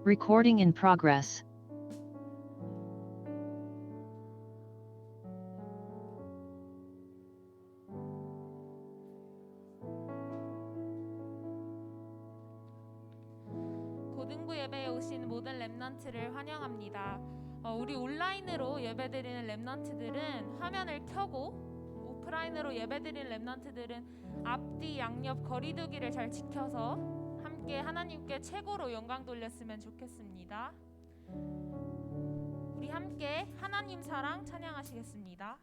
Recording in progress. 고등부 예배에 오신 모든 렘넌트를 환영합니다. 우리 온라인으로 예배드리는 렘넌트들은 화면을 켜고, 오프라인으로 예배드리는 렘넌트들은 앞뒤 양옆 거리두기를 잘 지켜서 함께 하나님께 최고로 영광 돌렸으면 좋겠습니다. 우리 함께 하나님 사랑 찬양하시겠습니다.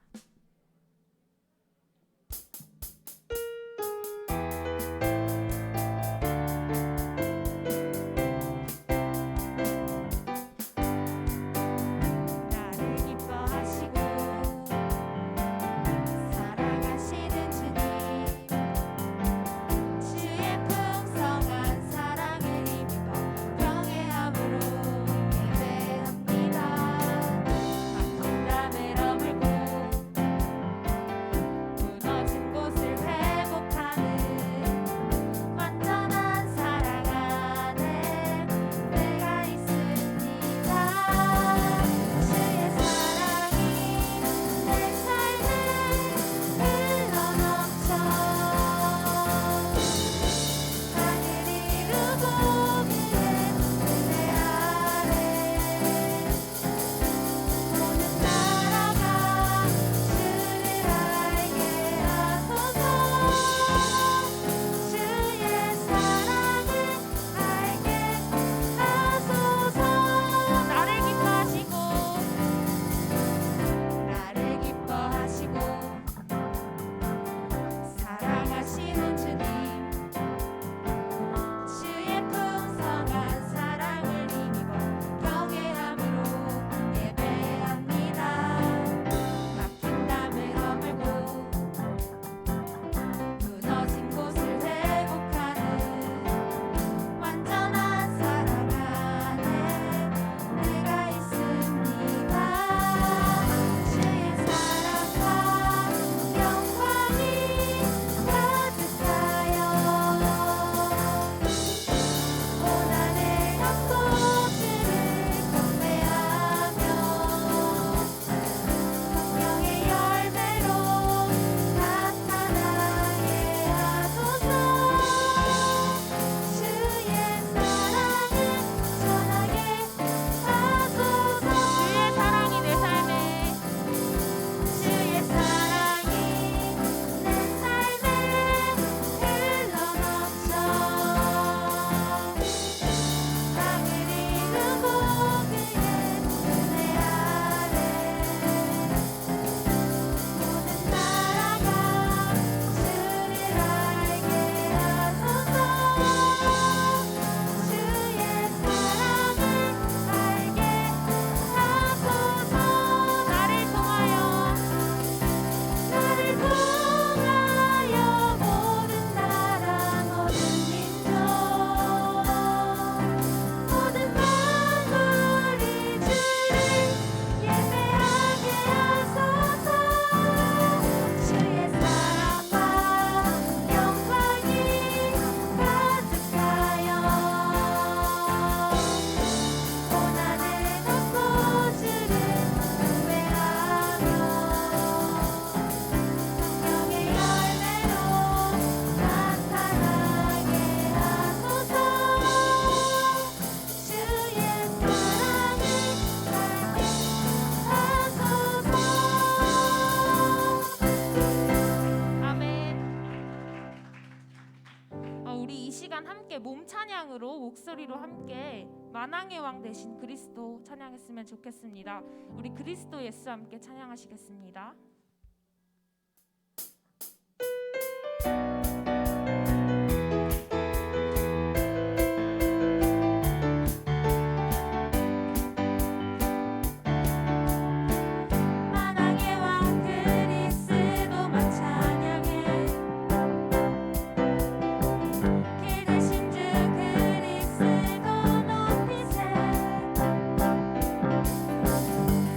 우리 이 시간 함께 몸 찬양으로 목소리로 함께 만왕의 왕 되신 그리스도 찬양했으면 좋겠습니다. 우리 그리스도 예수 함께 찬양하시겠습니다.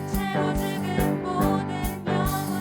새로 죽은 모든 영혼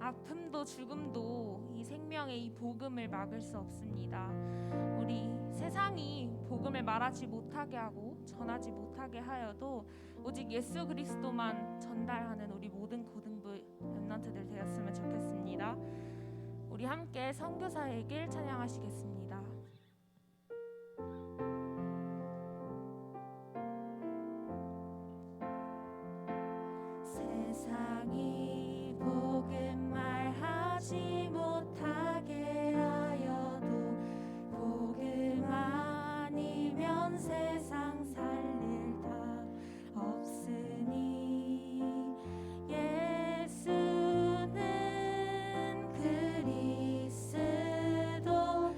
아픔도 죽음도 이 생명의 이 복음을 막을 수 없습니다. 우리 세상이 복음을 말하지 못하게 하고 전하지 못하게 하여도 오직 예수 그리스도만 전달하는 우리 모든 고등부 렘넌트들 되었으면 좋겠습니다. 우리 함께 선교사의 길 찬양하시겠습니다. 세상이 복음 말하지 못하게 하여도 복음 아니면 세상 살릴 답 없으니 예수는 그리스도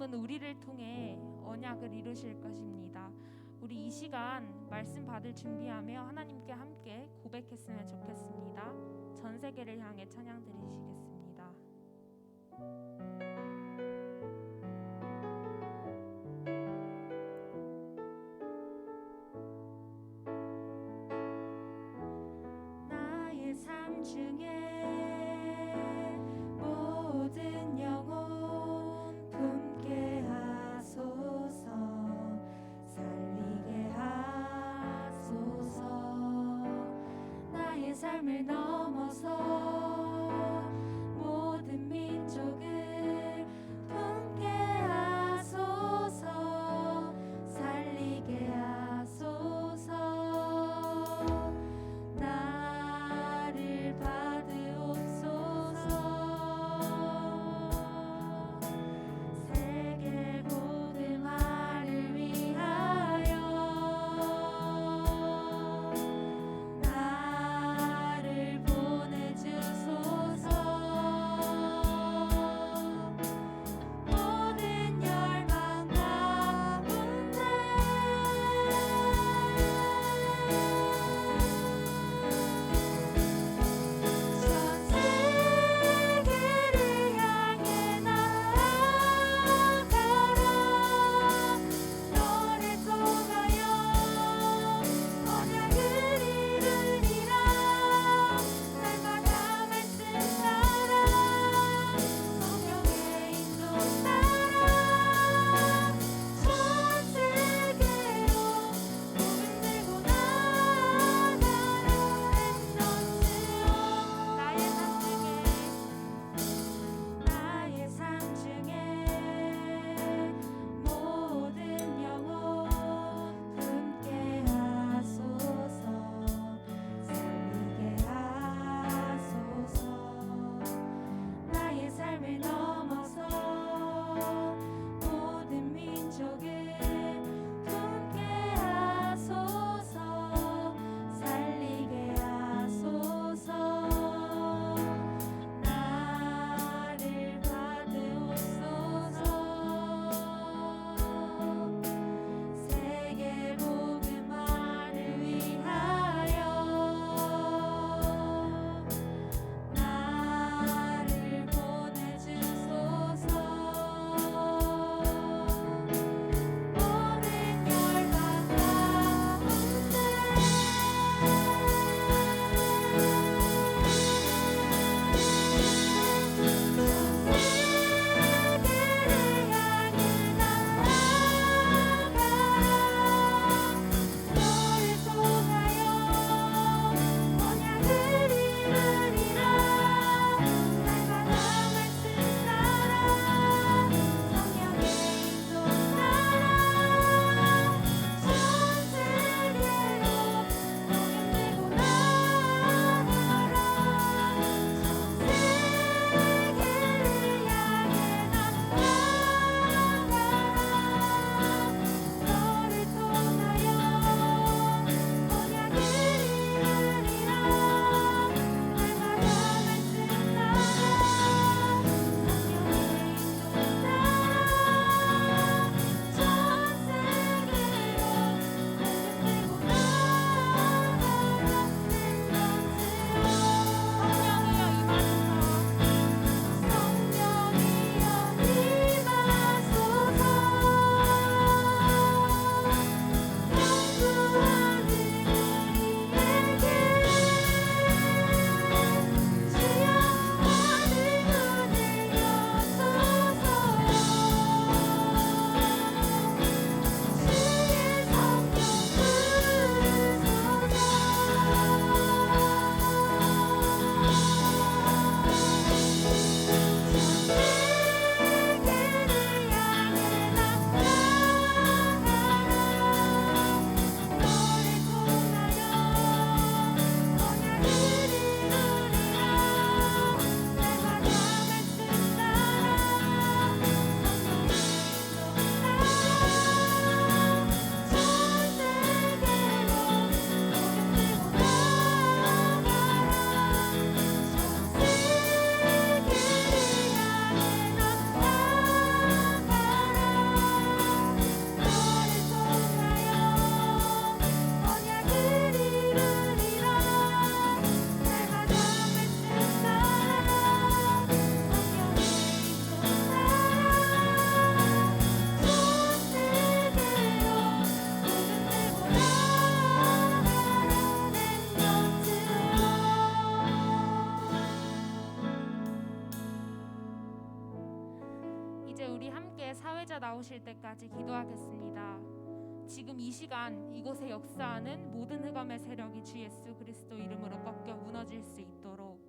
하나님은 우리를 통해 언약을 이루실 것입니다. 우리 이 시간 말씀 받을 준비하며 하나님께 함께 고백했으면 좋겠습니다. 전 세계를 향해 찬양 드리시겠습니다. 나의 삶 중에 모든 영혼 품게 하소서, 살리게 하소서. 나의 삶을 넘어서 모든 민족을 품게 하소서, 살리게 하소서. 나를 받으옵소서. 세계 복음화를 위하여 나를 보내주소서. 사회자 나오실 때까지 기도하겠습니다. 지금 이 시간 이곳에 역사하는 모든 흑암의 세력이 주 예수 그리스도 이름으로 꺾여 무너질 수 있도록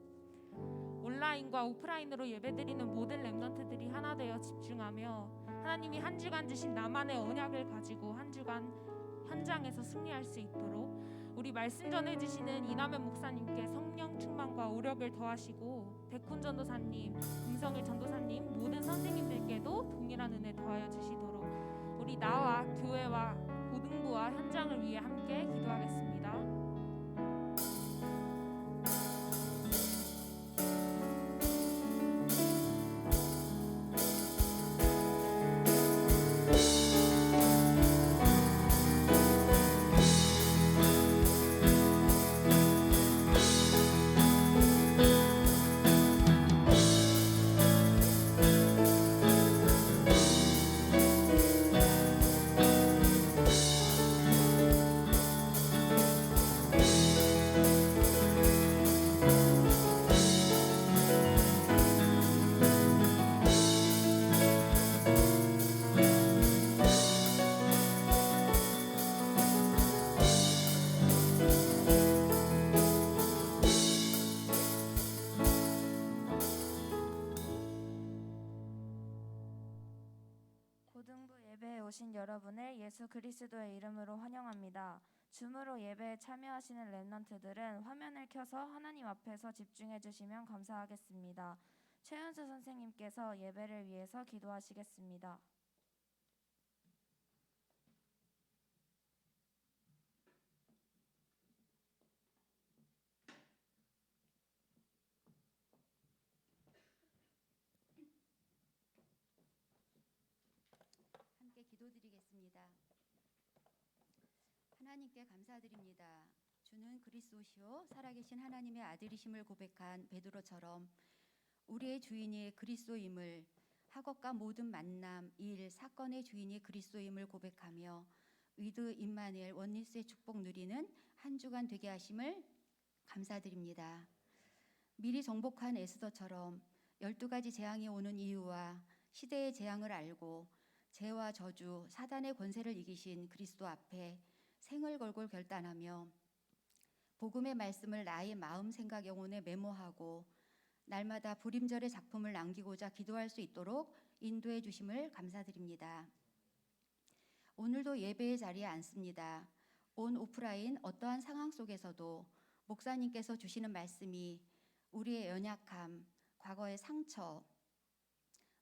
온라인과 오프라인으로 예배드리는 모든 렘넌트들이 하나 되어 집중하며 하나님이 한 주간 주신 나만의 언약을 가지고 한 주간 현장에서 승리할 수 있도록 우리 말씀 전해주시는 이남현 목사님께 성령 충만과 오력을 더하시고 백훈 전도사님, 김성일 전도사님 모든 선생님들께도 동일한 은혜 더하여 주시도록 우리 나와 교회와 고등부와 현장을 위해 함께 기도하겠습니다. 고등부 예배에 오신 여러분을 예수 그리스도의 이름으로 환영합니다. 줌으로 예배에 참여하시는 렘넌트들은 화면을 켜서 하나님 앞에서 집중해 주시면 감사하겠습니다. 최은수 선생님께서 예배를 위해서 기도하시겠습니다. 함께 기도드리겠습니다. 하나님께 감사드립니다. 주는 그리스도시요 살아계신 하나님의 아들이심을 고백한 베드로처럼 우리의 주인이 그리스도임을, 학업과 모든 만남, 일, 사건의 주인이 그리스도임을 고백하며 위드 임마누엘 원리스의 축복 누리는 한 주간 되게 하심을 감사드립니다. 미리 정복한 에스더처럼 12가지 재앙이 오는 이유와 시대의 재앙을 알고 죄와 저주, 사단의 권세를 이기신 그리스도 앞에 생을 걸고 결단하며 복음의 말씀을 나의 마음, 생각, 영혼에 메모하고 날마다 불임절의 작품을 남기고자 기도할 수 있도록 인도해 주심을 감사드립니다. 오늘도 예배의 자리에 앉습니다. 온 오프라인 어떠한 상황 속에서도 목사님께서 주시는 말씀이 우리의 연약함, 과거의 상처,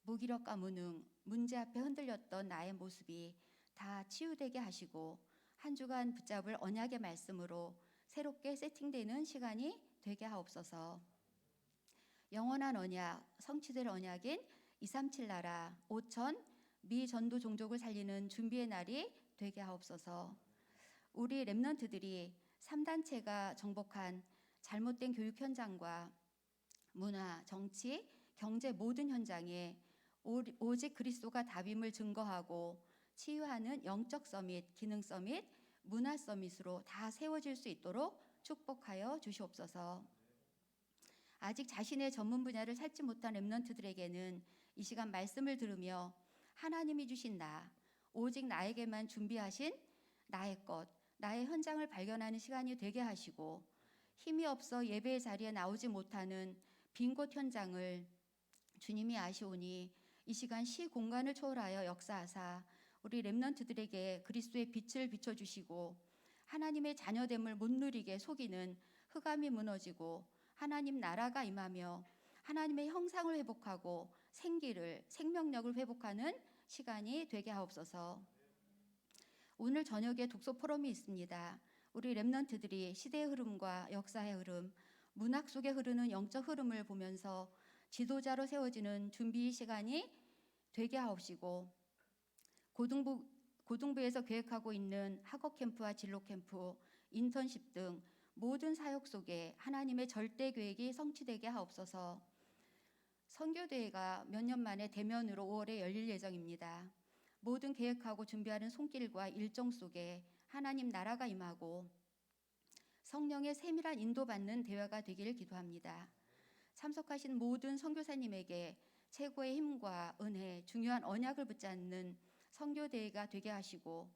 무기력과 무능, 문제 앞에 흔들렸던 나의 모습이 다 치유되게 하시고 한 주간 붙잡을 언약의 말씀으로 새롭게 세팅되는 시간이 되게 하옵소서. 영원한 언약, 성취될 언약인 237 나라 5천 미 전도 종족을 살리는 준비의 날이 되게 하옵소서. 우리 렘넌트들이 3단체가 정복한 잘못된 교육 현장과 문화, 정치, 경제 모든 현장에 오직 그리스도가 답임을 증거하고 치유하는 영적 서밋, 기능 서밋, 문화 서밋으로 다 세워질 수 있도록 축복하여 주시옵소서. 아직 자신의 전문 분야를 찾지 못한 렘넌트들에게는 이 시간 말씀을 들으며 하나님이 주신 나, 오직 나에게만 준비하신 나의 것, 나의 현장을 발견하는 시간이 되게 하시고 힘이 없어 예배의 자리에 나오지 못하는 빈 곳 현장을 주님이 아시오니 이 시간 시 공간을 초월하여 역사하사 우리 렘넌트들에게 그리스도의 빛을 비춰주시고 하나님의 자녀됨을 못 누리게 속이는 흑암이 무너지고 하나님 나라가 임하며 하나님의 형상을 회복하고 생명력을 회복하는 시간이 되게 하옵소서. 오늘 저녁에 독서 포럼이 있습니다. 우리 렘넌트들이 시대의 흐름과 역사의 흐름, 문학 속에 흐르는 영적 흐름을 보면서 지도자로 세워지는 준비 시간이 되게 하옵시고 고등부에서 계획하고 있는 학업 캠프와 진로 캠프, 인턴십 등 모든 사역 속에 하나님의 절대 계획이 성취되게 하옵소서. 선교대회가 몇 년 만에 대면으로 5월에 열릴 예정입니다. 모든 계획하고 준비하는 손길과 일정 속에 하나님 나라가 임하고 성령의 세밀한 인도받는 대회가 되기를 기도합니다. 참석하신 모든 선교사님에게 최고의 힘과 은혜, 중요한 언약을 붙잡는 선교대회가 되게 하시고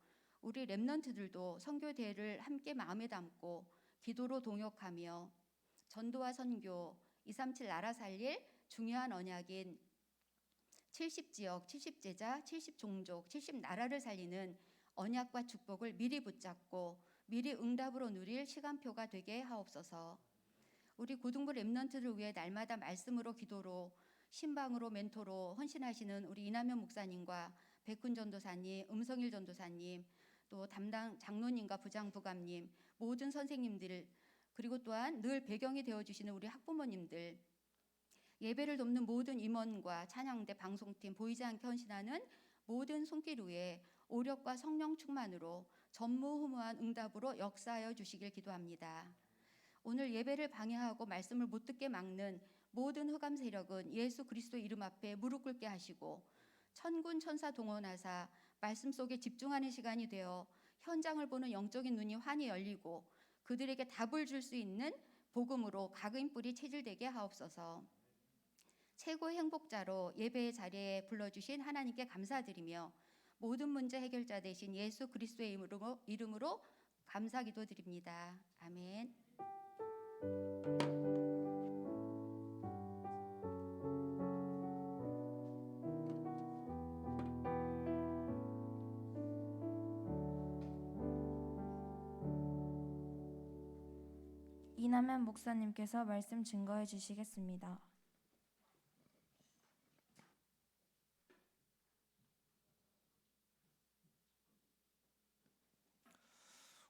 우리 렘넌트들도 선교대회를 함께 마음에 담고 기도로 동역하며 전도와 선교, 237 나라 살릴 중요한 언약인 70지역, 70제자, 70종족, 70나라를 살리는 언약과 축복을 미리 붙잡고 미리 응답으로 누릴 시간표가 되게 하옵소서. 우리 고등부 렘넌트를 위해 날마다 말씀으로 기도로 신방으로 멘토로 헌신하시는 우리 이남현 목사님과 백훈 전도사님, 음성일 전도사님, 또 담당 장로님과 부장부감님, 모든 선생님들, 그리고 또한 늘 배경이 되어주시는 우리 학부모님들, 예배를 돕는 모든 임원과 찬양대 방송팀, 보이지 않게 헌신하는 모든 손길 위에 오력과 성령 충만으로 전무후무한 응답으로 역사하여 주시길 기도합니다. 오늘 예배를 방해하고 말씀을 못 듣게 막는 모든 흑암 세력은 예수 그리스도 이름 앞에 무릎 꿇게 하시고 천군 천사 동원하사 말씀 속에 집중하는 시간이 되어 현장을 보는 영적인 눈이 환히 열리고 그들에게 답을 줄 수 있는 복음으로 각인 뿔이 체질되게 하옵소서. 최고의 행복자로 예배의 자리에 불러주신 하나님께 감사드리며 모든 문제 해결자 되신 예수 그리스도의 이름으로 감사 기도드립니다. 아멘. 이남현 목사님께서 말씀 증거해 주시겠습니다.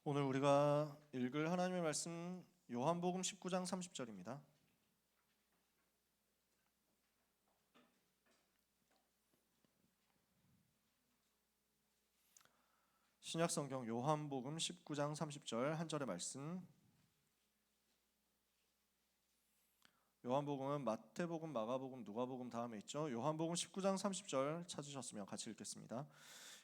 오늘 우리가 읽을 하나님의 말씀 요한복음 19장 30절입니다. 신약성경 요한복음 19장 30절 한 절의 말씀. 요한복음은 마태복음, 마가복음, 누가복음 다음에 있죠. 요한복음 19장 30절 찾으셨으면 같이 읽겠습니다.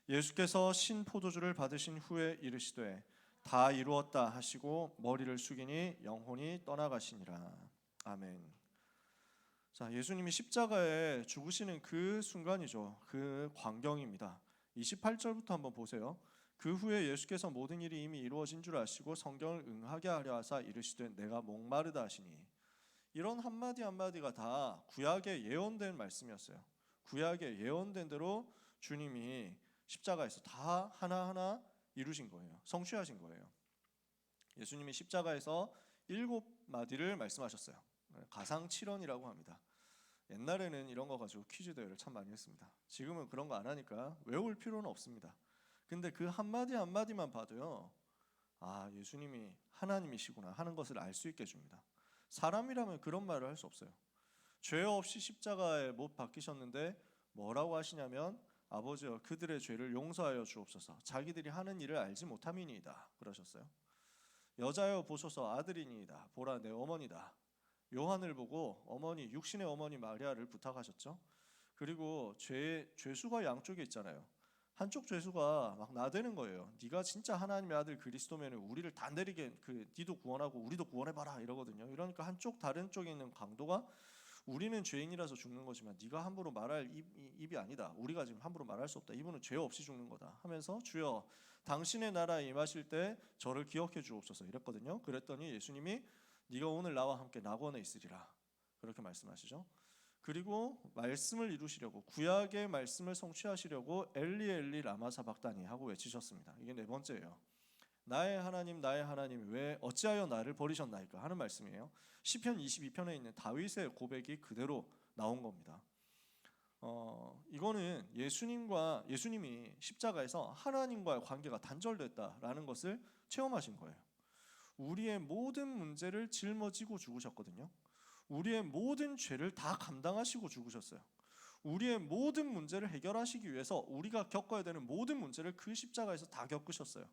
예수께서 신 포도주를 받으신 후에 이르시되 다 이루었다 하시고 머리를 숙이니 영혼이 떠나가시니라. 아멘. 자, 예수님이 십자가에 죽으시는 그 순간이죠. 그 광경입니다. 28절부터 한번 보세요. 그 후에 예수께서 모든 일이 이미 이루어진 줄 아시고 성경을 응하게 하려 하사 이르시되 내가 목마르다 하시니. 이런 한마디 한마디가 다 구약에 예언된 말씀이었어요. 구약에 예언된 대로 주님이 십자가에서 다 하나하나 이루신 거예요. 성취하신 거예요. 예수님이 십자가에서 7마디를 말씀하셨어요. 가상칠언이라고 합니다. 옛날에는 이런 거 가지고 퀴즈 대회를 참 많이 했습니다. 지금은 그런 거 안 하니까 외울 필요는 없습니다. 근데 그 한마디 한마디만 봐도요, 아, 예수님이 하나님이시구나 하는 것을 알 수 있게 해줍니다. 사람이라면 그런 말을 할 수 없어요. 죄 없이 십자가에 못 박히셨는데 뭐라고 하시냐면 아버지여 그들의 죄를 용서하여 주옵소서 자기들이 하는 일을 알지 못함이니이다 그러셨어요. 여자여 보소서 아들이니이다 보라 내 어머니다. 요한을 보고 어머니 육신의 어머니 마리아를 부탁하셨죠. 그리고 죄수가 양쪽에 있잖아요. 한쪽 죄수가 막 나대는 거예요. 네가 진짜 하나님의 아들 그리스도면 우리를 다 내리게 니도 구원하고 우리도 구원해봐라 이러거든요. 이러니까 한쪽 다른 쪽에 있는 강도가 우리는 죄인이라서 죽는 거지만 네가 함부로 말할 입이 아니다. 우리가 지금 함부로 말할 수 없다. 이분은 죄 없이 죽는 거다 하면서 주여 당신의 나라에 임하실 때 저를 기억해 주옵소서 이랬거든요. 그랬더니 예수님이 네가 오늘 나와 함께 낙원에 있으리라 그렇게 말씀하시죠. 그리고 말씀을 이루시려고 구약의 말씀을 성취하시려고 엘리 엘리 라마 사박다니 하고 외치셨습니다. 이게 네 번째예요. 나의 하나님 왜 어찌하여 나를 버리셨나이까 하는 말씀이에요. 시편 22편에 있는 다윗의 고백이 그대로 나온 겁니다. 이거는 예수님이 십자가에서 하나님과의 관계가 단절됐다라는 것을 체험하신 거예요. 우리의 모든 문제를 짊어지고 죽으셨거든요. 우리의 모든 죄를 다 감당하시고 죽으셨어요. 우리의 모든 문제를 해결하시기 위해서 우리가 겪어야 되는 모든 문제를 그 십자가에서 다 겪으셨어요.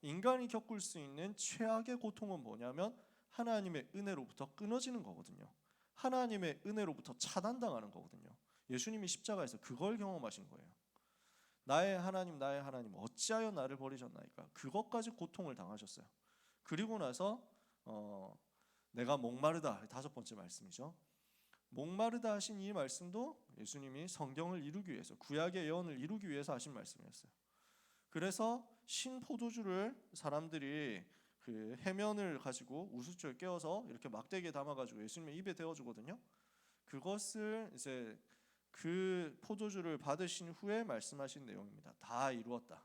인간이 겪을 수 있는 최악의 고통은 뭐냐면 하나님의 은혜로부터 끊어지는 거거든요. 하나님의 은혜로부터 차단당하는 거거든요. 예수님이 십자가에서 그걸 경험하신 거예요. 나의 하나님 어찌하여 나를 버리셨나이까. 그것까지 고통을 당하셨어요. 그리고 나서 내가 목마르다 5번째 말씀이죠. 목마르다 하신 이 말씀도 예수님이 성경을 이루기 위해서, 구약의 예언을 이루기 위해서 하신 말씀이었어요. 그래서 신 포도주를 사람들이 그 해면을 가지고 우수초에 깨워서 이렇게 막대기에 담아가지고 예수님의 입에 대어주거든요. 그것을 이제 그 포도주를 받으신 후에 말씀하신 내용입니다. 다 이루었다.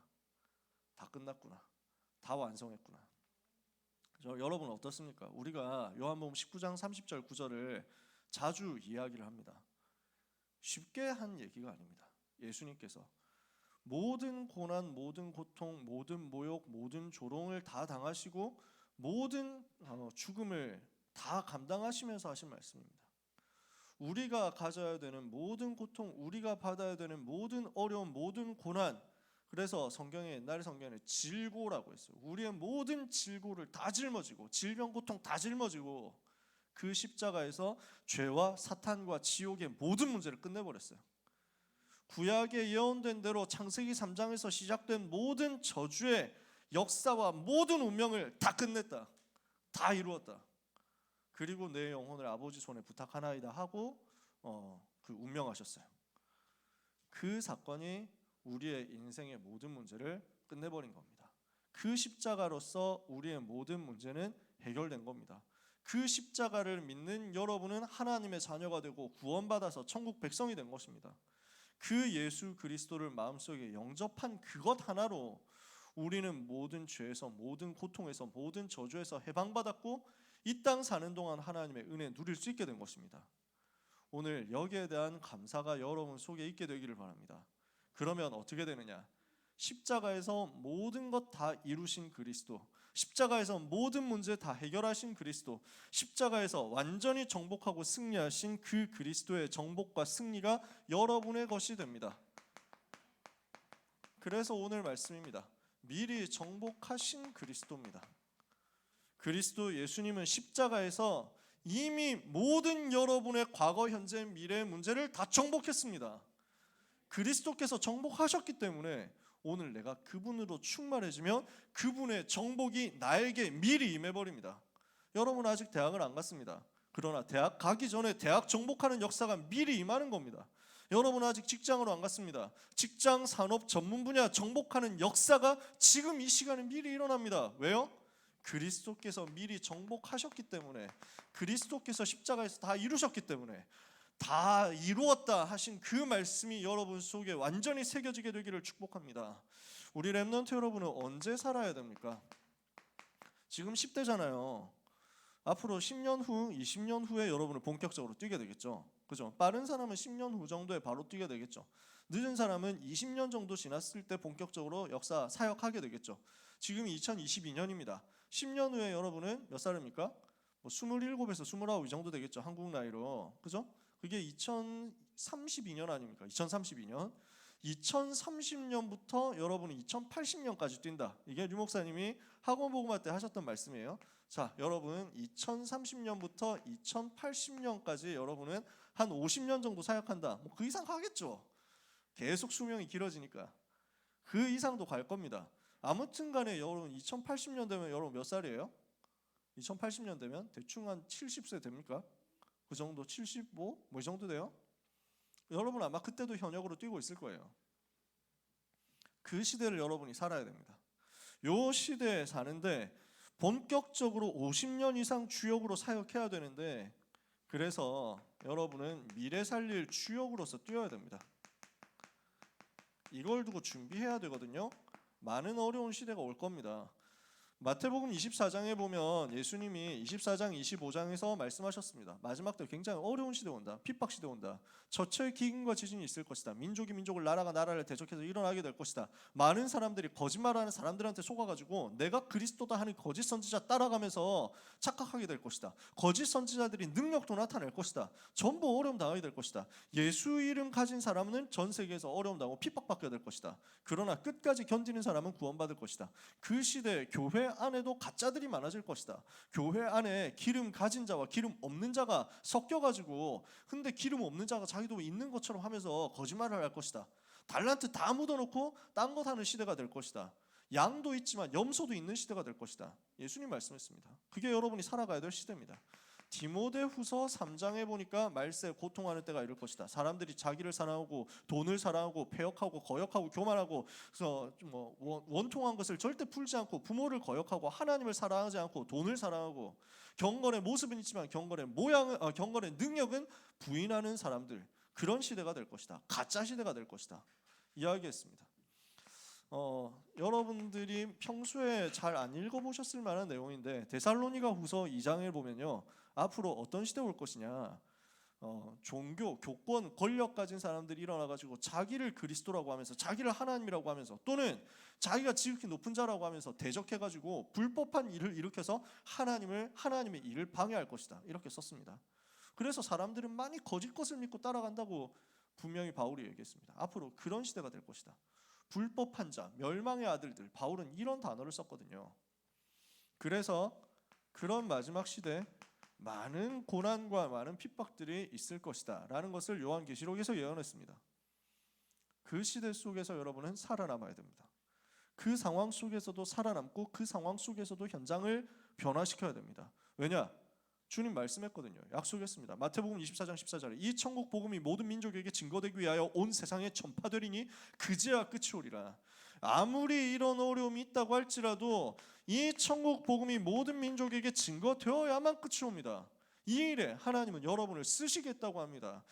다 끝났구나. 다 완성했구나. 여러분 어떻습니까? 우리가 요한복음 19장 30절 9절을 자주 이야기를 합니다. 쉽게 한 얘기가 아닙니다. 예수님께서 모든 고난, 모든 고통, 모든 모욕, 모든 조롱을 다 당하시고 모든 죽음을 다 감당하시면서 하신 말씀입니다. 우리가 가져야 되는 모든 고통, 우리가 받아야 되는 모든 어려움, 모든 고난, 그래서 성경에, 옛날의 성경에는 질고라고 했어요. 우리의 모든 질고를 다 짊어지고, 질병 고통 다 짊어지고 그 십자가에서 죄와 사탄과 지옥의 모든 문제를 끝내버렸어요. 구약에 예언된 대로 창세기 3장에서 시작된 모든 저주의 역사와 모든 운명을 다 끝냈다. 다 이루었다. 그리고 내 영혼을 아버지 손에 부탁하나이다 하고 그 운명하셨어요. 그 사건이 우리의 인생의 모든 문제를 끝내버린 겁니다. 그 십자가로서 우리의 모든 문제는 해결된 겁니다. 그 십자가를 믿는 여러분은 하나님의 자녀가 되고 구원받아서 천국 백성이 된 것입니다. 그 예수 그리스도를 마음속에 영접한 그것 하나로 우리는 모든 죄에서, 모든 고통에서, 모든 저주에서 해방받았고 이 땅 사는 동안 하나님의 은혜 누릴 수 있게 된 것입니다. 오늘 여기에 대한 감사가 여러분 속에 있게 되기를 바랍니다. 그러면 어떻게 되느냐? 십자가에서 모든 것 다 이루신 그리스도, 십자가에서 모든 문제 다 해결하신 그리스도, 십자가에서 완전히 정복하고 승리하신 그 그리스도의 정복과 승리가 여러분의 것이 됩니다. 그래서 오늘 말씀입니다. 미리 정복하신 그리스도입니다. 그리스도 예수님은 십자가에서 이미 모든 여러분의 과거, 현재, 미래의 문제를 다 정복했습니다. 그리스도께서 정복하셨기 때문에 오늘 내가 그분으로 충만해지면 그분의 정복이 나에게 미리 임해버립니다. 여러분 아직 대학을 안 갔습니다. 그러나 대학 가기 전에 대학 정복하는 역사가 미리 임하는 겁니다. 여러분 아직 직장으로 안 갔습니다. 직장, 산업, 전문 분야 정복하는 역사가 지금 이 시간에 미리 일어납니다. 왜요? 그리스도께서 미리 정복하셨기 때문에, 그리스도께서 십자가에서 다 이루셨기 때문에, 다 이루었다 하신 그 말씀이 여러분 속에 완전히 새겨지게 되기를 축복합니다. 우리 렘넌트 여러분은 언제 살아야 됩니까? 지금 10대잖아요. 앞으로 10년 후, 20년 후에 여러분은 본격적으로 뛰게 되겠죠. 그죠? 빠른 사람은 10년 후 정도에 바로 뛰게 되겠죠. 늦은 사람은 20년 정도 지났을 때 본격적으로 역사 사역하게 되겠죠. 지금이 2022년입니다. 10년 후에 여러분은 몇 살입니까? 27에서 29 이 정도 되겠죠. 한국 나이로. 그죠? 그게 2032년 아닙니까? 2032년. 2030년부터 여러분이 2080년까지 뛴다. 이게 류 목사님이 학원 복음화 때 하셨던 말씀이에요. 자, 여러분 2030년부터 2080년까지 여러분은 한 50년 정도 사역한다. 그 이상 가겠죠. 계속 수명이 길어지니까. 그 이상도 갈 겁니다. 아무튼 간에 여러분 2080년 되면 여러분 몇 살이에요? 2080년 되면 대충 한 70세 됩니까? 그 정도 75? 뭐 이 정도 돼요? 여러분 아마 그때도 현역으로 뛰고 있을 거예요. 그 시대를 여러분이 살아야 됩니다. 요 시대에 사는데 본격적으로 50년 이상 주역으로 사역해야 되는데, 그래서 여러분은 미래 살릴 주역으로서 뛰어야 됩니다. 이걸 두고 준비해야 되거든요. 많은 어려운 시대가 올 겁니다. 마태복음 24장에 보면 예수님이 24장 25장에서 말씀하셨습니다. 마지막 때 굉장히 어려운 시대 온다. 핍박 시대 온다. 저처의 기근과 지진이 있을 것이다. 민족이 민족을, 나라가 나라를 대적해서 일어나게 될 것이다. 많은 사람들이 거짓말하는 사람들한테 속아가지고 내가 그리스도다 하는 거짓 선지자 따라가면서 착각하게 될 것이다. 거짓 선지자들이 능력도 나타낼 것이다. 전부 어려움 당하게 될 것이다. 예수 이름 가진 사람은 전 세계에서 어려움 당하고 핍박받게 될 것이다. 그러나 끝까지 견디는 사람은 구원받을 것이다. 그 시대에 교회 안에도 가짜들이 많아질 것이다. 교회 안에 기름 가진 자와 기름 없는 자가 섞여가지고, 근데 기름 없는 자가 자기도 있는 것처럼 하면서 거짓말을 할 것이다. 달란트 다 묻어놓고 딴 것 하는 시대가 될 것이다. 양도 있지만 염소도 있는 시대가 될 것이다. 예수님 말씀했습니다. 그게 여러분이 살아가야 될 시대입니다. 디모데후서 3장에 보니까 말세에 고통하는 때가 이를 것이다. 사람들이 자기를 사랑하고 돈을 사랑하고 패역하고 거역하고 교만하고, 그래서 뭐 원통한 것을 절대 풀지 않고 부모를 거역하고 하나님을 사랑하지 않고 돈을 사랑하고 경건의 모습은 있지만 경건의 경건의 능력은 부인하는 사람들, 그런 시대가 될 것이다. 가짜 시대가 될 것이다. 이야기했습니다. 여러분들이 평소에 잘 안 읽어보셨을 만한 내용인데 데살로니가후서 2장을 보면요, 앞으로 어떤 시대 올 것이냐, 종교, 교권, 권력 가진 사람들이 일어나가지고 자기를 그리스도라고 하면서 자기를 하나님이라고 하면서 또는 자기가 지극히 높은 자라고 하면서 대적해가지고 불법한 일을 일으켜서 하나님의 일을 방해할 것이다, 이렇게 썼습니다. 그래서 사람들은 많이 거짓 것을 믿고 따라간다고 분명히 바울이 얘기했습니다. 앞으로 그런 시대가 될 것이다. 불법한 자, 멸망의 아들들, 바울은 이런 단어를 썼거든요. 그래서 그런 마지막 시대 많은 고난과 많은 핍박들이 있을 것이다 라는 것을 요한계시록에서 예언했습니다. 그 시대 속에서 여러분은 살아남아야 됩니다. 그 상황 속에서도 살아남고 그 상황 속에서도 현장을 변화시켜야 됩니다. 왜냐? 주님 말씀했거든요. 약속했습니다. 마태복음 24장 14절에 이 천국 복음이 모든 민족에게 증거되기 위하여 온 세상에 전파되리니 그제야 끝이 오리라. 아무리 이런 어려움이 있다고 할지라도 이 천국 복음이 모든 민족에게 증거되어야만 끝이 옵니다. 이 일에 하나님은 여러분을 쓰시겠다고 합니다.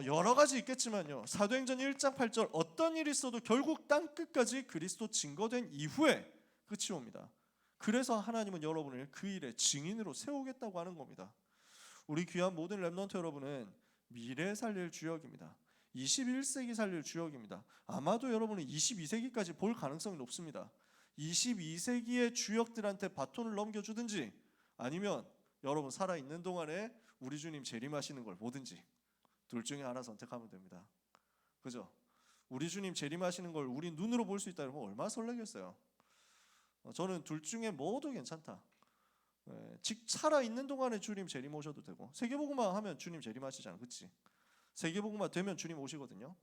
여러 가지 있겠지만요, 사도행전 1장 8절 어떤 일이 있어도 결국 땅 끝까지 그리스도 증거된 이후에 끝이 옵니다. 그래서 하나님은 여러분을 그 일의 증인으로 세우겠다고 하는 겁니다. 우리 귀한 모든 렘넌트 여러분은 미래 살릴 주역입니다. 21세기 살릴 주역입니다. 아마도 여러분은 22세기까지 볼 가능성이 높습니다. 22세기의 주역들한테 바톤을 넘겨주든지 아니면 여러분 살아있는 동안에 우리 주님 재림하시는 걸 보든지 둘 중에 하나 선택하면 됩니다. 그죠? 우리 주님 재림하시는 걸 우리 눈으로 볼 수 있다면 얼마나 설레겠어요. 저는 둘 중에 뭐도 괜찮다. 살아있는 동안에 주님 재림 오셔도 되고, 세계복음화 하면 주님 재림하시잖아, 그치? 세계복음화 되면 주님 오시거든요.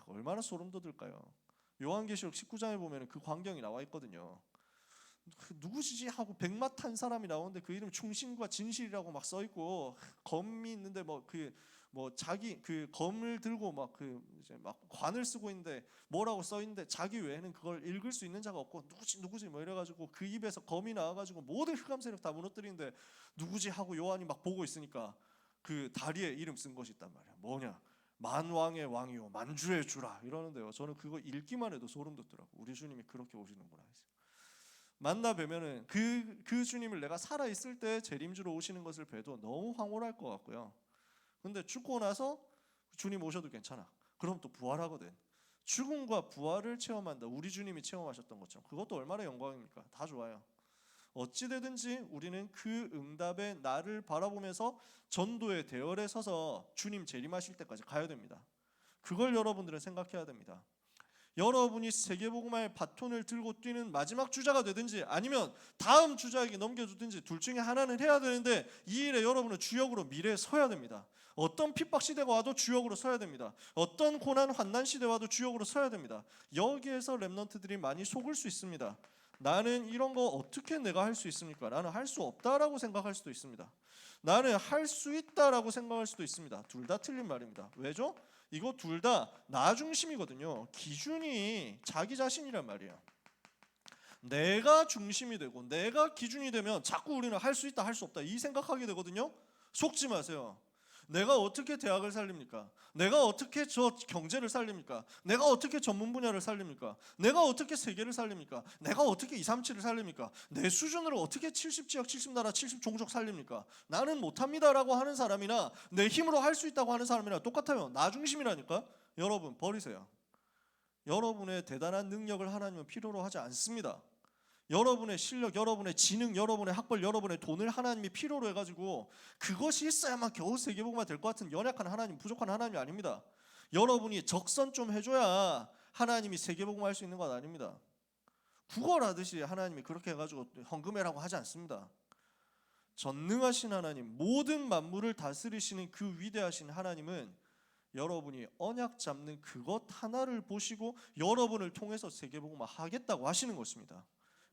얼마나 소름 돋을까요? 요한계시록 19장에 보면 그 광경이 나와 있거든요. 누구시지 하고 백마 탄 사람이 나오는데 그 이름 충신과 진실이라고 막 써 있고, 검이 있는데 자기 그 검을 들고 막 관을 쓰고 있는데 뭐라고 써 있는데 자기 외에는 그걸 읽을 수 있는 자가 없고 누구지 뭐 이래가지고 그 입에서 검이 나와가지고 모든 흑암 세력 다 무너뜨리는데 누구지 하고 요한이 막 보고 있으니까 그 다리에 이름 쓴 것이 있단 말이야. 뭐냐? 만왕의 왕이요 만주의 주라 이러는데요. 저는 그거 읽기만 해도 소름 돋더라고. 우리 주님이 그렇게 오시는구나. 만나 뵈면은 그 주님을 내가 살아 있을 때 재림주로 오시는 것을 뵈도 너무 황홀할 것 같고요. 근데 죽고 나서 주님 오셔도 괜찮아. 그럼 또 부활하거든. 죽음과 부활을 체험한다. 우리 주님이 체험하셨던 것처럼. 그것도 얼마나 영광입니까? 다 좋아요. 어찌되든지 우리는 그 응답의 날을 바라보면서 전도의 대열에 서서 주님 재림하실 때까지 가야 됩니다. 그걸 여러분들은 생각해야 됩니다. 여러분이 세계복음화의 바톤을 들고 뛰는 마지막 주자가 되든지 아니면 다음 주자에게 넘겨주든지 둘 중에 하나는 해야 되는데 이 일에 여러분은 주역으로 미래에 서야 됩니다. 어떤 핍박 시대가 와도 주역으로 서야 됩니다. 어떤 고난 환난 시대가 와도 주역으로 서야 됩니다. 여기에서 렘넌트들이 많이 속을 수 있습니다. 나는 이런 거 어떻게 내가 할 수 있습니까? 나는 할 수 없다라고 생각할 수도 있습니다. 나는 할 수 있다라고 생각할 수도 있습니다. 둘 다 틀린 말입니다. 왜죠? 이거 둘 다 나 중심이거든요. 기준이 자기 자신이란 말이에요. 내가 중심이 되고 내가 기준이 되면 자꾸 우리는 할 수 있다 할 수 없다 이 생각하게 되거든요. 속지 마세요. 내가 어떻게 대학을 살립니까? 내가 어떻게 저 경제를 살립니까? 내가 어떻게 전문 분야를 살립니까? 내가 어떻게 세계를 살립니까? 내가 어떻게 237을 살립니까? 내 수준으로 어떻게 70지역 70나라 70종족 살립니까? 나는 못합니다라고 하는 사람이나 내 힘으로 할 수 있다고 하는 사람이나 똑같아요. 나 중심이라니까. 여러분 버리세요. 여러분의 대단한 능력을 하나님은 필요로 하지 않습니다. 여러분의 실력, 여러분의 지능, 여러분의 학벌, 여러분의 돈을 하나님이 필요로 해가지고 그것이 있어야만 겨우 세계복음화 될 것 같은 연약한 하나님, 부족한 하나님이 아닙니다. 여러분이 적선 좀 해줘야 하나님이 세계복음화 할 수 있는 건 아닙니다. 구걸하듯이 하나님이 그렇게 해가지고 헌금해라고 하지 않습니다. 전능하신 하나님, 모든 만물을 다스리시는 그 위대하신 하나님은 여러분이 언약 잡는 그것 하나를 보시고 여러분을 통해서 세계복음화 하겠다고 하시는 것입니다.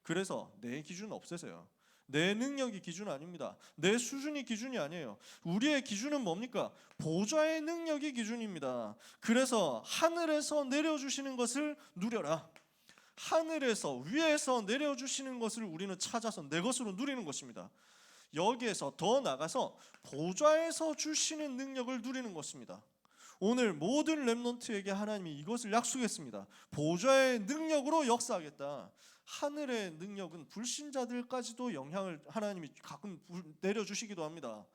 그래서 내 기준 없애세요. 내 능력이 기준 아닙니다. 내 수준이 기준이 아니에요. 우리의 기준은 뭡니까? 보좌의 능력이 기준입니다. 그래서 하늘에서 내려주시는 것을 누려라. 하늘에서 위에서 내려주시는 것을 우리는 찾아서 내 것으로 누리는 것입니다. 여기에서 더 나가서 보좌에서 주시는 능력을 누리는 것입니다. 오늘 모든 렘넌트에게 하나님이 이것을 약속했습니다. 보좌의 능력으로 역사하겠다. 하늘의 능력은 불신자들까지도 영향을 하나님이 가끔 내려주시기도 합니다.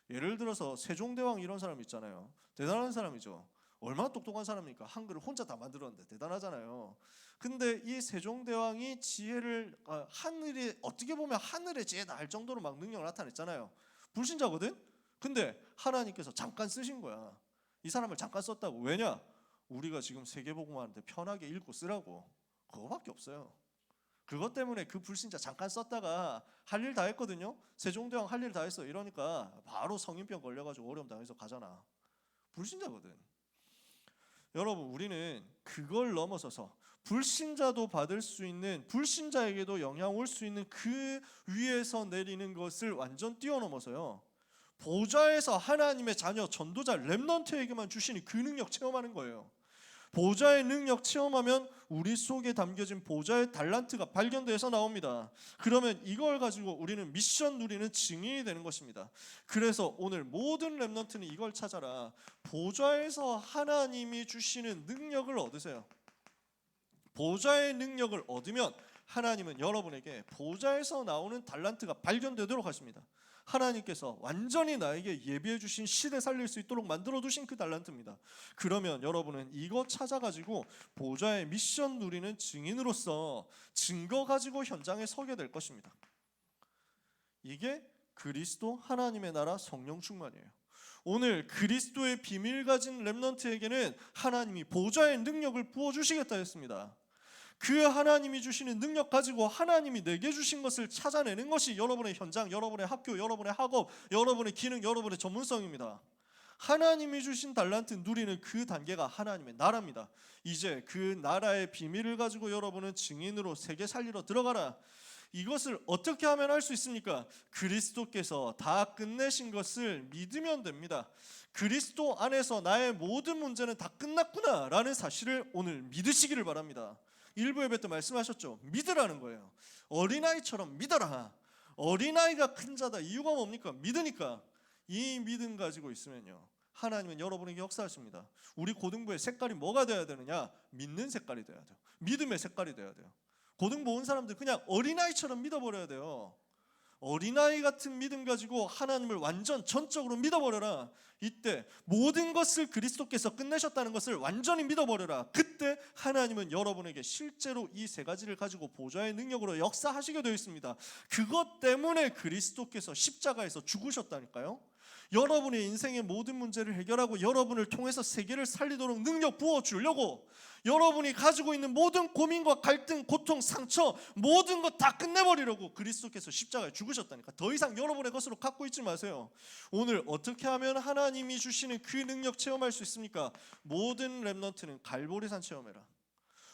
예를 들어서 세종대왕 이런 사람 있잖아요. 대단한 사람이죠. 얼마나 똑똑한 사람입니까? 한글을 혼자 다 만들었는데 대단하잖아요. 근데 이 세종대왕이 지혜를 하늘이 어떻게 보면 하늘의 지혜다 할 정도로 막 능력을 나타냈잖아요. 불신자거든. 근데 하나님께서 잠깐 쓰신 거야. 이 사람을 잠깐 썼다고. 왜냐? 우리가 지금 세계복음하는데 편하게 읽고 쓰라고. 그거밖에 없어요. 그것 때문에 그 불신자 잠깐 썼다가 할 일 다 했거든요. 세종대왕 할 일 다 했어. 이러니까 바로 성인병 걸려가지고 어려움 당해서 가잖아. 불신자거든. 여러분, 우리는 그걸 넘어서서 불신자도 받을 수 있는, 불신자에게도 영향 올 수 있는 그 위에서 내리는 것을 완전 뛰어넘어서요, 보좌에서 하나님의 자녀, 전도자, 렘넌트에게만 주시는 그 능력 체험하는 거예요. 보좌의 능력 체험하면 우리 속에 담겨진 보좌의 달란트가 발견돼서 나옵니다. 그러면 이걸 가지고 우리는 미션 누리는 증인이 되는 것입니다. 그래서 오늘 모든 렘넌트는 이걸 찾아라. 보좌에서 하나님이 주시는 능력을 얻으세요. 보좌의 능력을 얻으면 하나님은 여러분에게 보좌에서 나오는 달란트가 발견되도록 하십니다. 하나님께서 완전히 나에게 예비해 주신 시대 살릴 수 있도록 만들어 두신 그 달란트입니다. 그러면 여러분은 이거 찾아가지고 보좌의 미션 누리는 증인으로서 증거 가지고 현장에 서게 될 것입니다. 이게 그리스도 하나님의 나라 성령 충만이에요. 오늘 그리스도의 비밀 가진 렘넌트에게는 하나님이 보좌의 능력을 부어주시겠다 했습니다. 그 하나님이 주시는 능력 가지고 하나님이 내게 주신 것을 찾아내는 것이 여러분의 현장, 여러분의 학교, 여러분의 학업, 여러분의 기능, 여러분의 전문성입니다. 하나님이 주신 달란트 누리는 그 단계가 하나님의 나라입니다. 이제 그 나라의 비밀을 가지고 여러분은 증인으로 세계 살리러 들어가라. 이것을 어떻게 하면 할 수 있습니까? 그리스도께서 다 끝내신 것을 믿으면 됩니다. 그리스도 안에서 나의 모든 문제는 다 끝났구나 라는 사실을 오늘 믿으시기를 바랍니다. 일부 예배 때 말씀하셨죠. 믿으라는 거예요. 어린아이처럼 믿어라. 어린아이가 큰 자다. 이유가 뭡니까? 믿으니까. 이 믿음 가지고 있으면요, 하나님은 여러분에게 역사하십니다. 우리 고등부의 색깔이 뭐가 돼야 되느냐? 믿는 색깔이 돼야 돼요. 믿음의 색깔이 돼야 돼요. 고등부 온 사람들 그냥 어린아이처럼 믿어버려야 돼요. 어린아이 같은 믿음 가지고 하나님을 완전 전적으로 믿어버려라. 이때 모든 것을 그리스도께서 끝내셨다는 것을 완전히 믿어버려라. 그때 하나님은 여러분에게 실제로 이 세 가지를 가지고 보좌의 능력으로 역사하시게 되어 있습니다. 그것 때문에 그리스도께서 십자가에서 죽으셨다니까요. 여러분의 인생의 모든 문제를 해결하고 여러분을 통해서 세계를 살리도록 능력 부어주려고, 여러분이 가지고 있는 모든 고민과 갈등, 고통, 상처 모든 것 다 끝내버리려고 그리스도께서 십자가에 죽으셨다니까. 더 이상 여러분의 것으로 갖고 있지 마세요. 오늘 어떻게 하면 하나님이 주시는 그 능력 체험할 수 있습니까? 모든 렘넌트는 갈보리산 체험해라.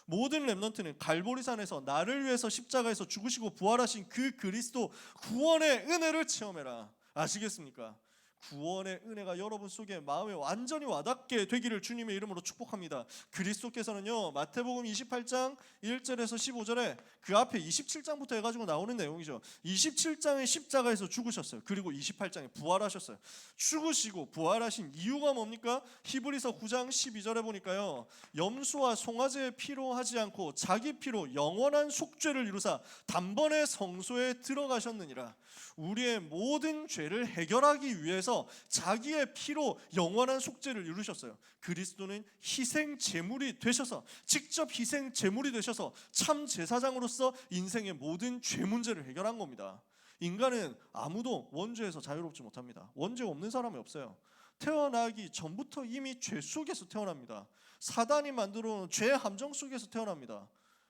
모든 렘넌트는 갈보리산에서 나를 위해서 십자가에서 죽으시고 부활하신 그 그리스도 구원의 은혜를 체험해라. 아시겠습니까? 구원의 은혜가 여러분 속에 마음에 완전히 와닿게 되기를 주님의 이름으로 축복합니다. 그리스도께서는요, 마태복음 28장 1절에서 15절에 그 앞에 27장부터 해가지고 나오는 내용이죠. 27장에 십자가에서 죽으셨어요. 그리고 28장에 부활하셨어요. 죽으시고 부활하신 이유가 뭡니까? 히브리서 9장 12절에 보니까요, 염소와 송아지의 피로 하지 않고 자기 피로 영원한 속죄를 이루사 단번에 성소에 들어가셨느니라. 우리의 모든 죄를 해결하기 위해서 자기의 피로 영원한 속죄를 이루셨어요. 그리스도는 희생 제물이 되셔서, 직접 희생 제물이 되셔서 참 제사장으로서 인생의 모든 죄 문제를 해결한 겁니다. 인간은 아무도 원죄에서 자유롭지 못합니다. 원죄 없는 사람이 없어요. 태어나기 전부터 이미 죄 속에서 태어납니다. 사단이 만들어 놓은 죄 함정 속에서 태어납니다.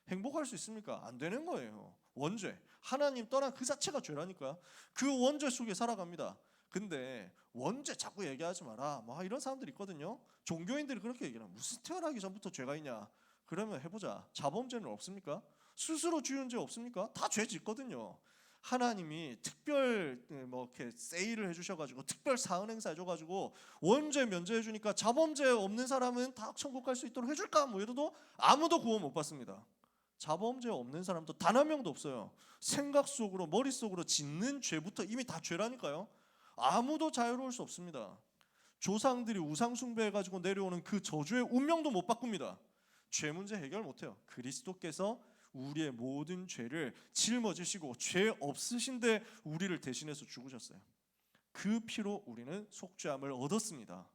행복할 수 있습니까? 안 되는 거예요. 원죄, 하나님 떠난 그 자체가 죄라니까. 그 원죄 속에 살아갑니다. 근데 원죄 자꾸 얘기하지 마라, 뭐 이런 사람들이 있거든요. 종교인들이 그렇게 얘기해요. 무슨 태어나기 전부터 죄가 있냐? 그러면 해보자. 자범죄는 없습니까? 스스로 지은 죄 없습니까? 다 죄 짓거든요. 하나님이 특별 뭐 이렇게 세일을 해주셔가지고 특별 사은 행사 해줘가지고 원죄 면제해주니까 자범죄 없는 사람은 다 천국 갈 수 있도록 해줄까 뭐 이래도 아무도 구원 못 받습니다. 자범죄 없는 사람도 단 한 명도 없어요. 생각 속으로 머릿속으로 짓는 죄부터 이미 다 죄라니까요. 아무도 자유로울 수 없습니다. 조상들이 우상 숭배해가지고 내려오는 그 저주의 운명도 못 바꿉니다. 죄 문제 해결 못해요. 그리스도께서 우리의 모든 죄를 짊어지시고 죄 없으신데 우리를 대신해서 죽으셨어요. 그 피로 우리는 속죄함을 얻었습니다.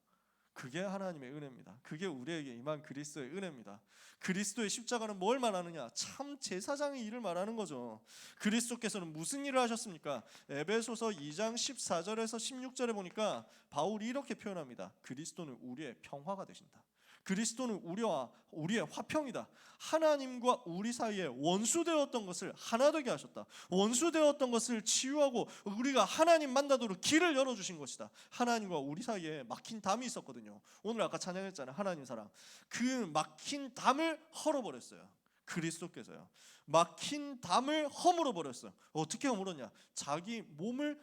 그게 하나님의 은혜입니다. 그게 우리에게 임한 그리스도의 은혜입니다. 그리스도의 십자가는 뭘 말하느냐? 참 제사장의 일을 말하는 거죠. 그리스도께서는 무슨 일을 하셨습니까? 에베소서 2장 14절에서 16절에 보니까 바울이 이렇게 표현합니다. 그리스도는 우리의 평화가 되신다. 그리스도는 우리와 우리의 화평이다. 하나님과 우리 사이에 원수되었던 것을 하나 되게 하셨다. 원수되었던 것을 치유하고 우리가 하나님 만나도록 길을 열어주신 것이다. 하나님과 우리 사이에 막힌 담이 있었거든요. 오늘 아까 찬양했잖아요. 하나님 사랑. 그 막힌 담을 헐어버렸어요. 그리스도께서요. 막힌 담을 허물어 버렸어요. 어떻게 허물었냐? 자기 몸을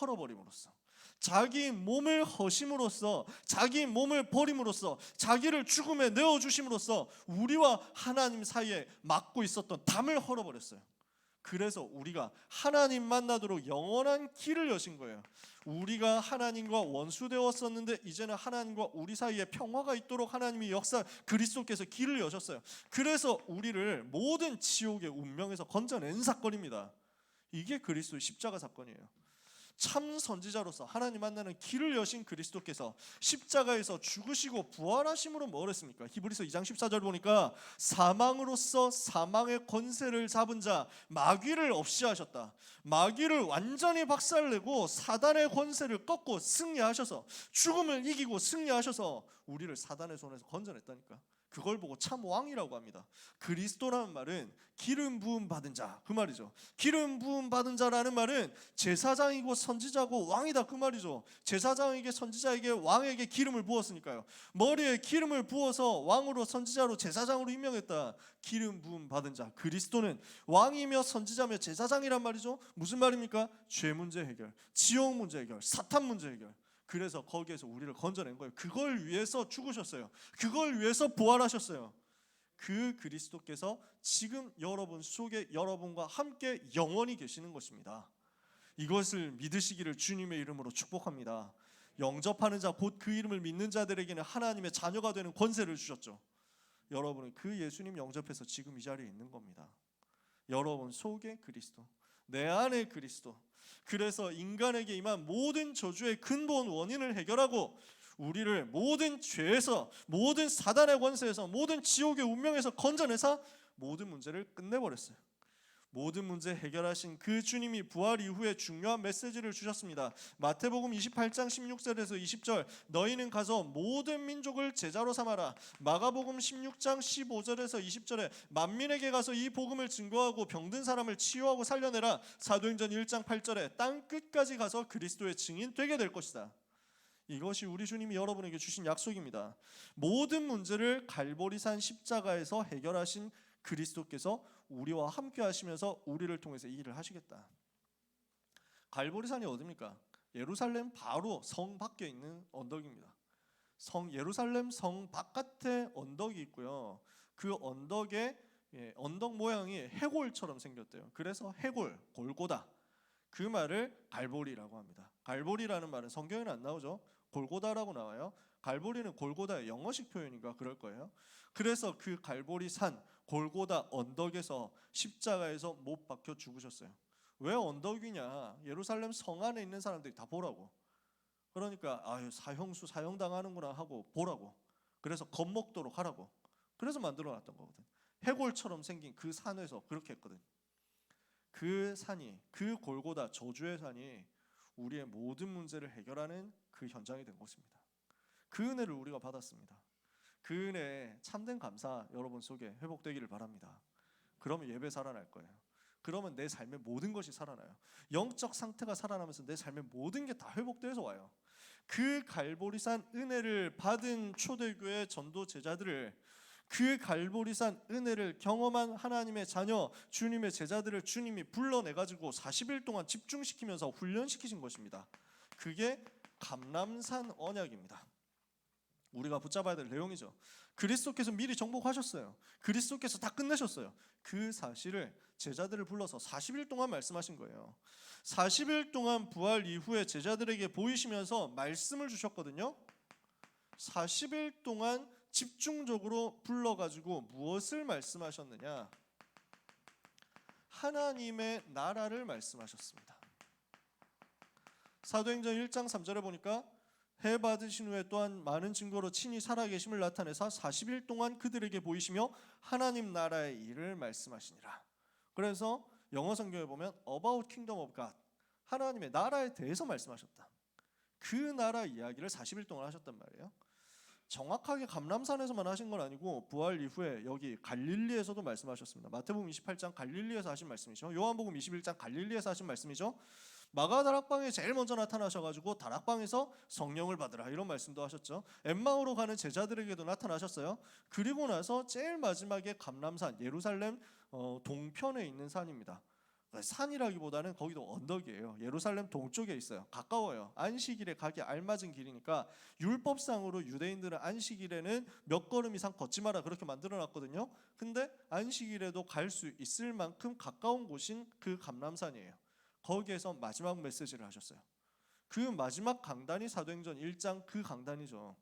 헐어버림으로써. 자기 몸을 허심으로써, 자기 몸을 버림으로써, 자기를 죽음에 내어주심으로써 우리와 하나님 사이에 막고 있었던 담을 헐어버렸어요. 그래서 우리가 하나님 만나도록 영원한 길을 여신 거예요. 우리가 하나님과 원수되었었는데 이제는 하나님과 우리 사이에 평화가 있도록 하나님이 그리스도께서 길을 여셨어요. 그래서 우리를 모든 지옥의 운명에서 건져낸 사건입니다. 이게 그리스도의 십자가 사건이에요. 참 선지자로서 하나님 만나는 길을 여신 그리스도께서 십자가에서 죽으시고 부활하심으로 뭘 했습니까? 히브리서 2장 14절 보니까 사망으로서 사망의 권세를 잡은 자 마귀를 없이 하셨다. 마귀를 완전히 박살내고 사단의 권세를 꺾고 승리하셔서 죽음을 이기고 승리하셔서 우리를 사단의 손에서 건져냈다니까. 그걸 보고 참 왕이라고 합니다. 그리스도라는 말은 기름 부음 받은 자 그 말이죠. 기름 부음 받은 자라는 말은 제사장이고 선지자고 왕이다 그 말이죠. 제사장에게 선지자에게 왕에게 기름을 부었으니까요. 머리에 기름을 부어서 왕으로 선지자로 제사장으로 임명했다. 기름 부음 받은 자 그리스도는 왕이며 선지자며 제사장이란 말이죠. 무슨 말입니까? 죄 문제 해결, 지옥 문제 해결, 사탄 문제 해결. 그래서 거기에서 우리를 건져낸 거예요. 그걸 위해서 죽으셨어요. 그걸 위해서 부활하셨어요. 그 그리스도께서 지금 여러분 속에 여러분과 함께 영원히 계시는 것입니다. 이것을 믿으시기를 주님의 이름으로 축복합니다. 영접하는 자 곧 그 이름을 믿는 자들에게는 하나님의 자녀가 되는 권세를 주셨죠. 여러분은 그 예수님 영접해서 지금 이 자리에 있는 겁니다. 여러분 속에 그리스도, 내 안에 그리스도. 그래서 인간에게 임한 모든 저주의 근본 원인을 해결하고 우리를 모든 죄에서, 모든 사단의 권세에서, 모든 지옥의 운명에서 건져내사 모든 문제를 끝내버렸어요. 모든 문제 해결하신 그 주님이 부활 이후에 중요한 메시지를 주셨습니다. 마태복음 28장 16절에서 20절 너희는 가서 모든 민족을 제자로 삼아라. 마가복음 16장 15절에서 20절에 만민에게 가서 이 복음을 증거하고 병든 사람을 치유하고 살려내라. 사도행전 1장 8절에 땅 끝까지 가서 그리스도의 증인 되게 될 것이다. 이것이 우리 주님이 여러분에게 주신 약속입니다. 모든 문제를 갈보리산 십자가에서 해결하신 그리스도께서 우리와 함께 하시면서 우리를 통해서 이 일을 하시겠다. 갈보리산이 어디입니까? 예루살렘 바로 성 밖에 있는 언덕입니다. 예루살렘 성 바깥에 언덕이 있고요. 그 언덕에 언덕 모양이 해골처럼 생겼대요. 그래서 해골, 골고다. 그 말을 갈보리라고 합니다. 갈보리라는 말은 성경에는 안 나오죠. 골고다라고 나와요. 갈보리는 골고다의 영어식 표현인가 그럴 거예요. 그래서 그 갈보리 산 골고다 언덕에서 십자가에서 못 박혀 죽으셨어요. 왜 언덕이냐? 예루살렘 성 안에 있는 사람들이 다 보라고. 그러니까 사형수 사형당하는구나 하고 보라고. 그래서 겁먹도록 하라고. 그래서 만들어놨던 거거든. 해골처럼 생긴 그 산에서 그렇게 했거든. 그 산이, 그 골고다 저주의 산이 우리의 모든 문제를 해결하는 그 현장이 된 것입니다. 그 은혜를 우리가 받았습니다. 그 은혜에 참된 감사 여러분 속에 회복되기를 바랍니다. 그러면 예배 살아날 거예요. 그러면 내 삶의 모든 것이 살아나요. 영적 상태가 살아나면서 내 삶의 모든 게 다 회복돼서 와요. 그 갈보리산 은혜를 받은 초대교회 전도 제자들을 그 갈보리산 은혜를 경험한 하나님의 자녀, 주님의 제자들을 주님이 불러내가지고 40일 동안 집중시키면서 훈련시키신 것입니다. 그게 감람산 언약입니다. 우리가 붙잡아야 될 내용이죠. 그리스도께서 미리 정복하셨어요. 그리스도께서 다 끝내셨어요. 그 사실을 제자들을 불러서 40일 동안 말씀하신 거예요. 40일 동안 부활 이후에 제자들에게 보이시면서 말씀을 주셨거든요. 40일 동안 집중적으로 불러가지고 무엇을 말씀하셨느냐? 하나님의 나라를 말씀하셨습니다. 사도행전 1장 3절에 보니까 해 받으신 후에 또한 많은 증거로 친히 살아계심을 나타내사 40일 동안 그들에게 보이시며 하나님 나라의 일을 말씀하시니라. 그래서 영어 성경에 보면 about kingdom of God, 하나님의 나라에 대해서 말씀하셨다. 그 나라 이야기를 40일 동안 하셨단 말이에요. 정확하게 감람산에서만 하신 건 아니고 부활 이후에 여기 갈릴리에서도 말씀하셨습니다. 마태복음 28장 갈릴리에서 하신 말씀이죠. 요한복음 21장 갈릴리에서 하신 말씀이죠. 마가 다락방에 제일 먼저 나타나셔가지고 다락방에서 성령을 받으라 이런 말씀도 하셨죠. 엠마오로 가는 제자들에게도 나타나셨어요. 그리고 나서 제일 마지막에 감람산, 예루살렘 동편에 있는 산입니다. 산이라기보다는 거기도 언덕이에요. 예루살렘 동쪽에 있어요. 가까워요. 안식일에 가기 알맞은 길이니까 율법상으로 유대인들은 안식일에는 몇 걸음 이상 걷지 마라 그렇게 만들어놨거든요. 근데 안식일에도 갈 수 있을 만큼 가까운 곳인 그 감람산이에요. 거기에서 마지막 메시지를 하셨어요. 그 마지막 강단이 사도행전 1장 그 강단이죠.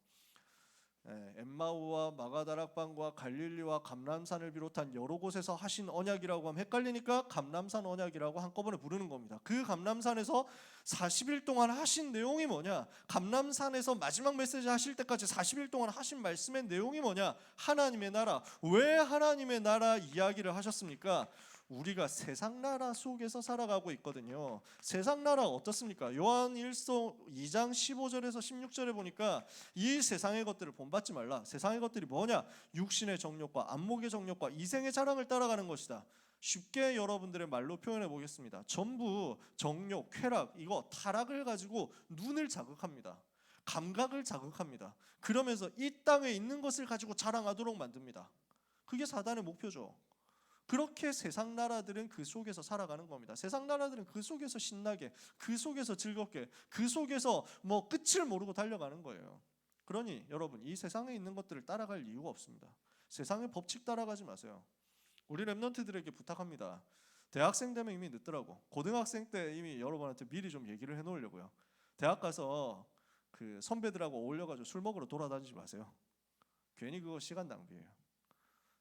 엠마오와 마가다락방과 갈릴리와 감람산을 비롯한 여러 곳에서 하신 언약이라고 하면 헷갈리니까 감람산 언약이라고 한꺼번에 부르는 겁니다. 그 감람산에서 40일 동안 하신 내용이 뭐냐? 감람산에서 마지막 메시지 하실 때까지 40일 동안 하신 말씀의 내용이 뭐냐? 하나님의 나라. 왜 하나님의 나라 이야기를 하셨습니까? 우리가 세상 나라 속에서 살아가고 있거든요. 세상 나라 어떻습니까? 요한 1서 2장 15절에서 16절에 보니까 이 세상의 것들을 본받지 말라. 세상의 것들이 뭐냐? 육신의 정욕과 안목의 정욕과 이생의 자랑을 따라가는 것이다. 쉽게 여러분들의 말로 표현해 보겠습니다. 전부 정욕, 쾌락, 이거 타락을 가지고 눈을 자극합니다. 감각을 자극합니다. 그러면서 이 땅에 있는 것을 가지고 자랑하도록 만듭니다. 그게 사단의 목표죠. 그렇게 세상 나라들은 그 속에서 살아가는 겁니다. 세상 나라들은 그 속에서 신나게, 그 속에서 즐겁게, 그 속에서 뭐 끝을 모르고 달려가는 거예요. 그러니 여러분 이 세상에 있는 것들을 따라갈 이유가 없습니다. 세상의 법칙 따라가지 마세요. 우리 랩런트들에게 부탁합니다. 대학생 되면 이미 늦더라고. 고등학생 때 이미 여러분한테 미리 좀 얘기를 해놓으려고요. 대학 가서 그 선배들하고 어울려가지고 술 먹으러 돌아다니지 마세요. 괜히 그거 시간 낭비예요.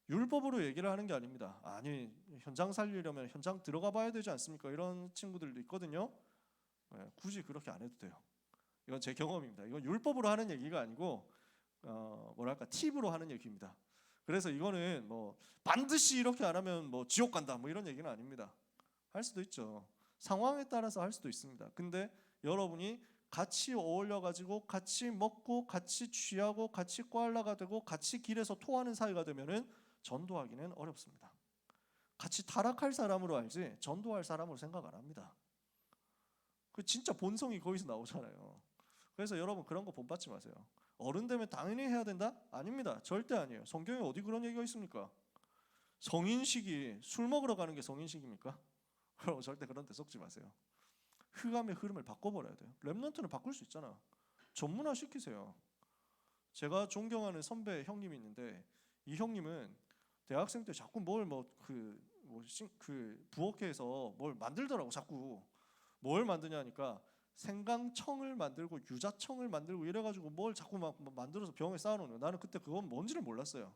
율법으로 얘기를 하는 게 아닙니다. 아니 현장 살리려면 현장 들어가 봐야 되지 않습니까? 이런 친구들도 있거든요. 굳이 그렇게 안 해도 돼요. 이건 제 경험입니다. 이건 율법으로 하는 얘기가 아니고 뭐랄까 팁으로 하는 얘기입니다. 그래서 이거는 뭐 반드시 이렇게 안 하면 뭐 지옥 간다 뭐 이런 얘기는 아닙니다. 할 수도 있죠. 상황에 따라서 할 수도 있습니다. 근데 여러분이 같이 어울려 가지고 같이 먹고 같이 취하고 같이 꽐라가 되고 같이 길에서 토하는 사이가 되면은 전도하기는 어렵습니다. 같이 타락할 사람으로 알지 전도할 사람으로 생각 안 합니다. 그 진짜 본성이 거기서 나오잖아요. 그래서 여러분 그런 거 본받지 마세요. 어른 되면 당연히 해야 된다? 아닙니다. 절대 아니에요. 성경에 어디 그런 얘기가 있습니까? 성인식이 술 먹으러 가는 게 성인식입니까? 여러분 절대 그런 데 속지 마세요. 흑암의 흐름을 바꿔버려야 돼요. 랩런트는 바꿀 수 있잖아. 전문화 시키세요. 제가 존경하는 선배 형님이 있는데 이 형님은 대학생 때 자꾸 뭘 부엌에서 뭘 만들더라고. 자꾸 뭘 만드냐니까 생강청을 만들고 유자청을 만들고 이래가지고 뭘 자꾸 막 만들어서 병에 쌓아놓는. 나는 그때 그건 뭔지를 몰랐어요.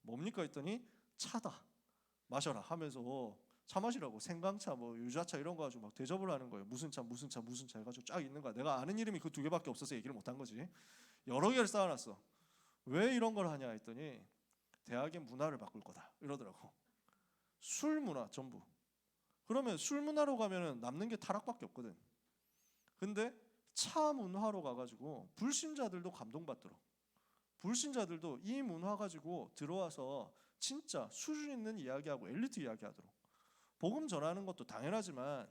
뭡니까 했더니 차다 마셔라 하면서 차 마시라고 생강차 뭐 유자차 이런 거 가지고 막 대접을 하는 거예요. 무슨 차 해가지고 쫙 있는 거야. 내가 아는 이름이 그 두 개밖에 없어서 얘기를 못한 거지. 여러 개를 쌓아놨어. 왜 이런 걸 하냐 했더니 대학의 문화를 바꿀 거다 이러더라고. 술 문화 전부. 그러면 술 문화로 가면은 남는 게 타락밖에 없거든. 근데 차 문화로 가가지고 불신자들도 감동받도록, 불신자들도 이 문화 가지고 들어와서 진짜 수준 있는 이야기하고 엘리트 이야기하도록. 복음 전하는 것도 당연하지만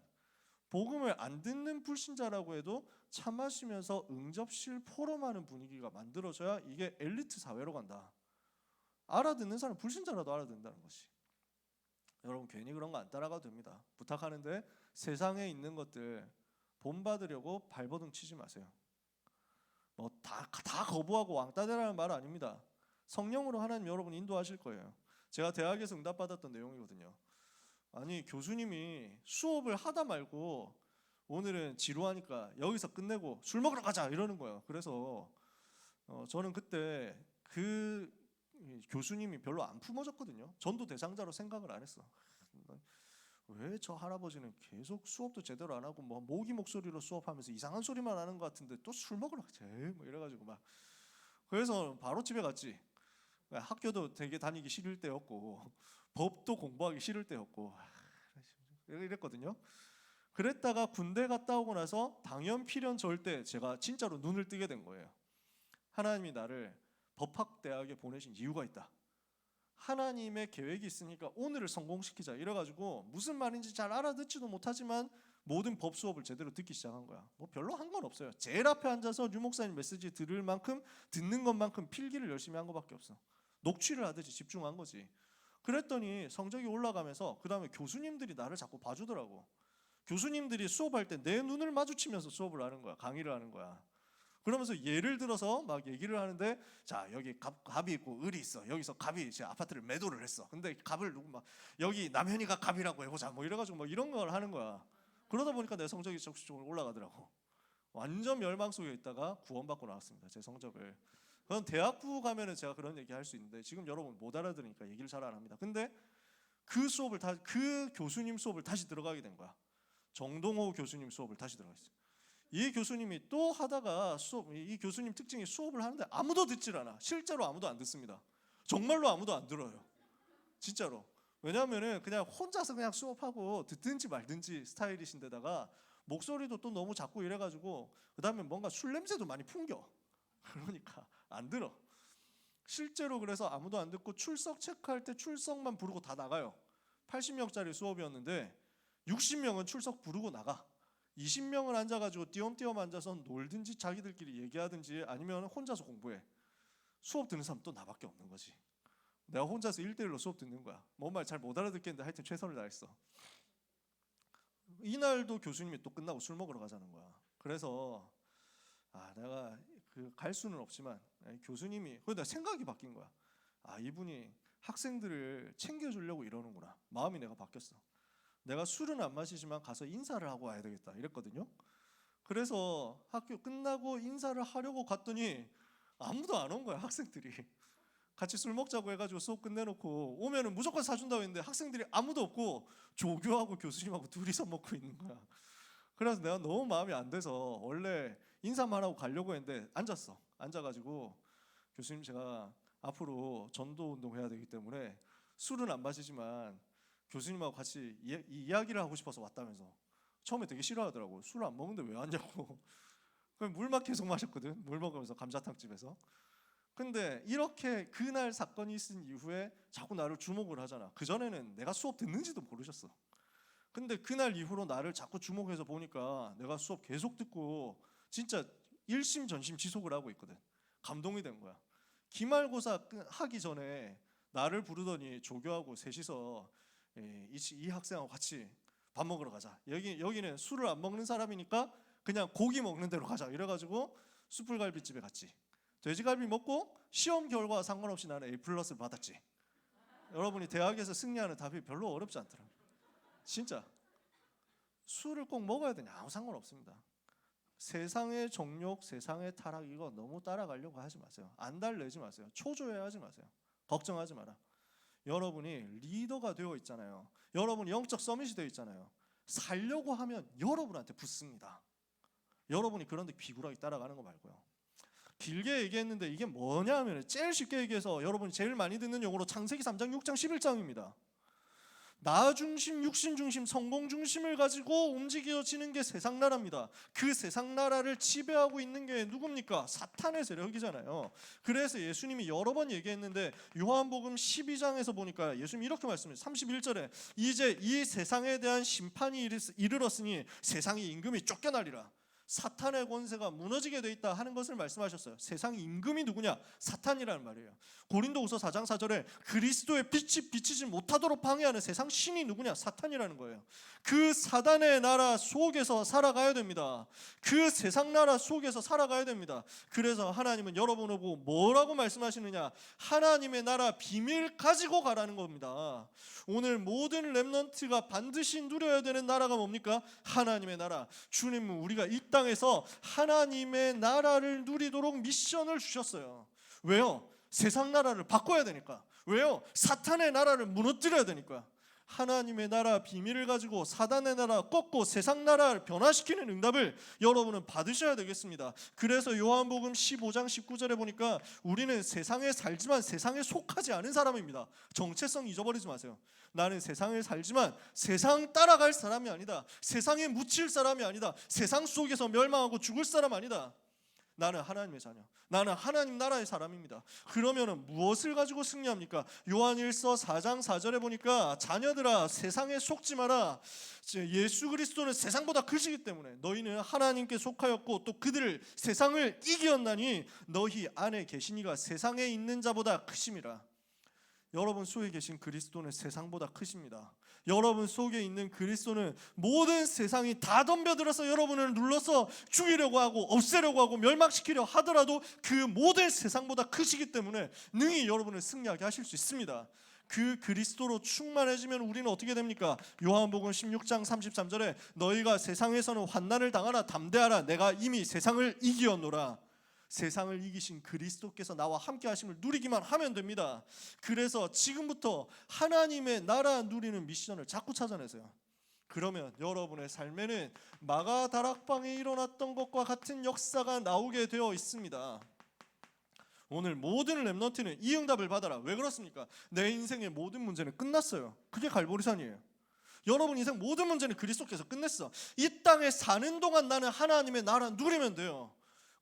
복음을 안 듣는 불신자라고 해도 차 마시면서 응접실 포럼하는 분위기가 만들어져야 이게 엘리트 사회로 간다. 알아듣는 사람 불신자라도 알아듣는다는 것이. 여러분 괜히 그런 거 안 따라가도 됩니다. 부탁하는데 세상에 있는 것들 본받으려고 발버둥 치지 마세요. 뭐 다 거부하고 왕따 되라는 말 아닙니다. 성령으로 하나님 여러분 인도하실 거예요. 제가 대학에서 응답받았던 내용이거든요. 아니 교수님이 수업을 하다 말고 오늘은 지루하니까 여기서 끝내고 술 먹으러 가자 이러는 거예요. 그래서 저는 그때 그 교수님이 별로 안 품어졌거든요. 전도 대상자로 생각을 안 했어. 왜 저 할아버지는 계속 수업도 제대로 안 하고 뭐 모기 목소리로 수업하면서 이상한 소리만 하는 것 같은데 또 술 먹으러 가자 뭐 이래가지고 막 그래서 바로 집에 갔지. 학교도 되게 다니기 싫을 때였고 법도 공부하기 싫을 때였고 이랬거든요. 그랬다가 군대 갔다 오고 나서 당연 필연 절대 제가 진짜로 눈을 뜨게 된 거예요. 하나님이 나를 법학대학에 보내신 이유가 있다. 하나님의 계획이 있으니까 오늘을 성공시키자 이래가지고 무슨 말인지 잘 알아듣지도 못하지만 모든 법 수업을 제대로 듣기 시작한 거야. 뭐 별로 한 건 없어요. 제일 앞에 앉아서 류 목사님 메시지 들을 만큼 듣는 것만큼 필기를 열심히 한 것밖에 없어. 녹취를 하듯이 집중한 거지. 그랬더니 성적이 올라가면서 그 다음에 교수님들이 나를 자꾸 봐주더라고. 교수님들이 수업할 때 내 눈을 마주치면서 수업을 하는 거야. 강의를 하는 거야. 그러면서 예를 들어서 막 얘기를 하는데 자 여기 갑이 있고 을이 있어. 여기서 갑이 이제 아파트를 매도를 했어. 근데 갑을 누구 막 여기 남현이가 갑이라고 해보자 뭐 이래가지고 뭐 이런 걸 하는 거야. 그러다 보니까 내 성적이 조금씩 올라가더라고. 완전 멸망 속에 있다가 구원받고 나왔습니다. 제 성적을. 그건 대학부 가면은 제가 그런 얘기 할 수 있는데 지금 여러분 못 알아들으니까 얘기를 잘 안 합니다. 근데 그 수업을 그 교수님 수업을 다시 들어가게 된 거야. 정동호 교수님 수업을 다시 들어갔어요. 이 교수님이 또 하다가 이 교수님 특징이 수업을 하는데 아무도 듣질 않아. 실제로 아무도 안 듣습니다. 정말로 아무도 안 들어요. 진짜로. 왜냐하면은 그냥 혼자서 그냥 수업하고 듣든지 말든지 스타일이신데다가 목소리도 또 너무 작고 이래가지고 그 다음에 뭔가 술 냄새도 많이 풍겨. 그러니까 안 들어. 실제로 그래서 아무도 안 듣고 출석 체크할 때 출석만 부르고 다 나가요. 80명짜리 수업이었는데 60명은 출석 부르고 나가. 20명은 앉아가지고 띄엄띄엄 앉아서 놀든지 자기들끼리 얘기하든지 아니면 혼자서 공부해. 수업 듣는 사람 또 나밖에 없는 거지. 내가 혼자서 1대1로 수업 듣는 거야. 뭔 말 잘 못 알아듣겠는데 하여튼 최선을 다했어. 이날도 교수님이 또 끝나고 술 먹으러 가자는 거야. 그래서 내가 갈 수는 없지만 교수님이 그러다 생각이 바뀐 거야. 이분이 학생들을 챙겨주려고 이러는구나. 마음이 내가 바뀌었어. 내가 술은 안 마시지만 가서 인사를 하고 와야 되겠다 이랬거든요. 그래서 학교 끝나고 인사를 하려고 갔더니 아무도 안 온 거야. 학생들이 같이 술 먹자고 해가지고 수업 끝내놓고 오면은 무조건 사준다고 했는데 학생들이 아무도 없고 조교하고 교수님하고 둘이서 먹고 있는 거야. 그래서 내가 너무 마음이 안 돼서 원래 인사만 하고 가려고 했는데 앉아가지고 교수님 제가 앞으로 전도 운동해야 되기 때문에 술은 안 마시지만 교수님하고 같이 이야기를 하고 싶어서 왔다면서. 처음에 되게 싫어하더라고. 술 안 먹는데 왜 왔냐고. 그럼 물만 계속 마셨거든. 물 먹으면서 감자탕집에서. 근데 이렇게 그날 사건이 있은 이후에 자꾸 나를 주목을 하잖아. 그전에는 내가 수업 듣는지도 모르셨어. 근데 그날 이후로 나를 자꾸 주목해서 보니까 내가 수업 계속 듣고 진짜 일심전심 지속을 하고 있거든. 감동이 된 거야. 기말고사 하기 전에 나를 부르더니 조교하고 셋이서 이 학생하고 같이 밥 먹으러 가자. 여기는 술을 안 먹는 사람이니까 그냥 고기 먹는 데로 가자. 이래가지고 숯불갈비집에 갔지. 돼지갈비 먹고 시험 결과 상관없이 나는 A+를 받았지. 여러분이 대학에서 승리하는 답이 별로 어렵지 않더라. 진짜 술을 꼭 먹어야 되냐? 아무 상관없습니다. 세상의 정욕, 세상의 타락 이거 너무 따라가려고 하지 마세요. 안달내지 마세요. 초조해하지 마세요. 걱정하지 마라. 여러분이 리더가 되어 있잖아요. 여러분이 영적 서밋이 되어 있잖아요. 살려고 하면 여러분한테 붙습니다. 여러분이 그런데 비굴하게 따라가는 거 말고요. 길게 얘기했는데 이게 뭐냐 하면 제일 쉽게 얘기해서 여러분이 제일 많이 듣는 용어로 창세기 3장, 6장, 11장입니다. 나 중심, 육신 중심, 성공 중심을 가지고 움직여지는 게 세상 나라입니다. 그 세상 나라를 지배하고 있는 게 누굽니까? 사탄의 세력이잖아요. 그래서 예수님이 여러 번 얘기했는데 요한복음 12장에서 보니까 예수님이 이렇게 말씀해요. 31절에 이제 이 세상에 대한 심판이 이르렀으니 세상의 임금이 쫓겨나리라. 사탄의 권세가 무너지게 돼 있다 하는 것을 말씀하셨어요. 세상 임금이 누구냐? 사탄이라는 말이에요. 고린도후서 4장 4절에 그리스도의 빛이 비치지 못하도록 방해하는 세상 신이 누구냐? 사탄이라는 거예요. 그 사단의 나라 속에서 살아가야 됩니다. 그 세상 나라 속에서 살아가야 됩니다. 그래서 하나님은 여러분을 보고 뭐라고 말씀하시느냐? 하나님의 나라 비밀 가지고 가라는 겁니다. 오늘 모든 렘넌트가 반드시 누려야 되는 나라가 뭡니까? 하나님의 나라. 주님은 우리가 이 땅에서 하나님의 나라를 누리도록 미션을 주셨어요. 왜요? 세상 나라를 바꿔야 되니까. 왜요? 사탄의 나라를 무너뜨려야 되니까. 하나님의 나라 비밀을 가지고 사단의 나라 꺾고 세상 나라를 변화시키는 응답을 여러분은 받으셔야 되겠습니다. 그래서 요한복음 15장 19절에 보니까 우리는 세상에 살지만 세상에 속하지 않은 사람입니다. 정체성 잊어버리지 마세요. 나는 세상에 살지만 세상 따라갈 사람이 아니다. 세상에 묻힐 사람이 아니다. 세상 속에서 멸망하고 죽을 사람 아니다. 나는 하나님의 자녀, 나는 하나님 나라의 사람입니다. 그러면 무엇을 가지고 승리합니까? 요한일서 4장 4절에 보니까 자녀들아 세상에 속지 마라. 예수 그리스도는 세상보다 크시기 때문에 너희는 하나님께 속하였고 또 그들을 세상을 이기었나니 너희 안에 계신 이가 세상에 있는 자보다 크심이라. 여러분 속에 계신 그리스도는 세상보다 크십니다. 여러분 속에 있는 그리스도는 모든 세상이 다 덤벼들어서 여러분을 눌러서 죽이려고 하고 없애려고 하고 멸망시키려 하더라도 그 모든 세상보다 크시기 때문에 능히 여러분을 승리하게 하실 수 있습니다. 그 그리스도로 충만해지면 우리는 어떻게 됩니까? 요한복음 16장 33절에 너희가 세상에서는 환난을 당하나 담대하라 내가 이미 세상을 이기었노라. 세상을 이기신 그리스도께서 나와 함께 하심을 누리기만 하면 됩니다. 그래서 지금부터 하나님의 나라 누리는 미션을 자꾸 찾아내세요. 그러면 여러분의 삶에는 마가다락방에 일어났던 것과 같은 역사가 나오게 되어 있습니다. 오늘 모든 렘넌트는 이 응답을 받아라. 왜 그렇습니까? 내 인생의 모든 문제는 끝났어요. 그게 갈보리산이에요. 여러분 인생 모든 문제는 그리스도께서 끝냈어. 이 땅에 사는 동안 나는 하나님의 나라 누리면 돼요.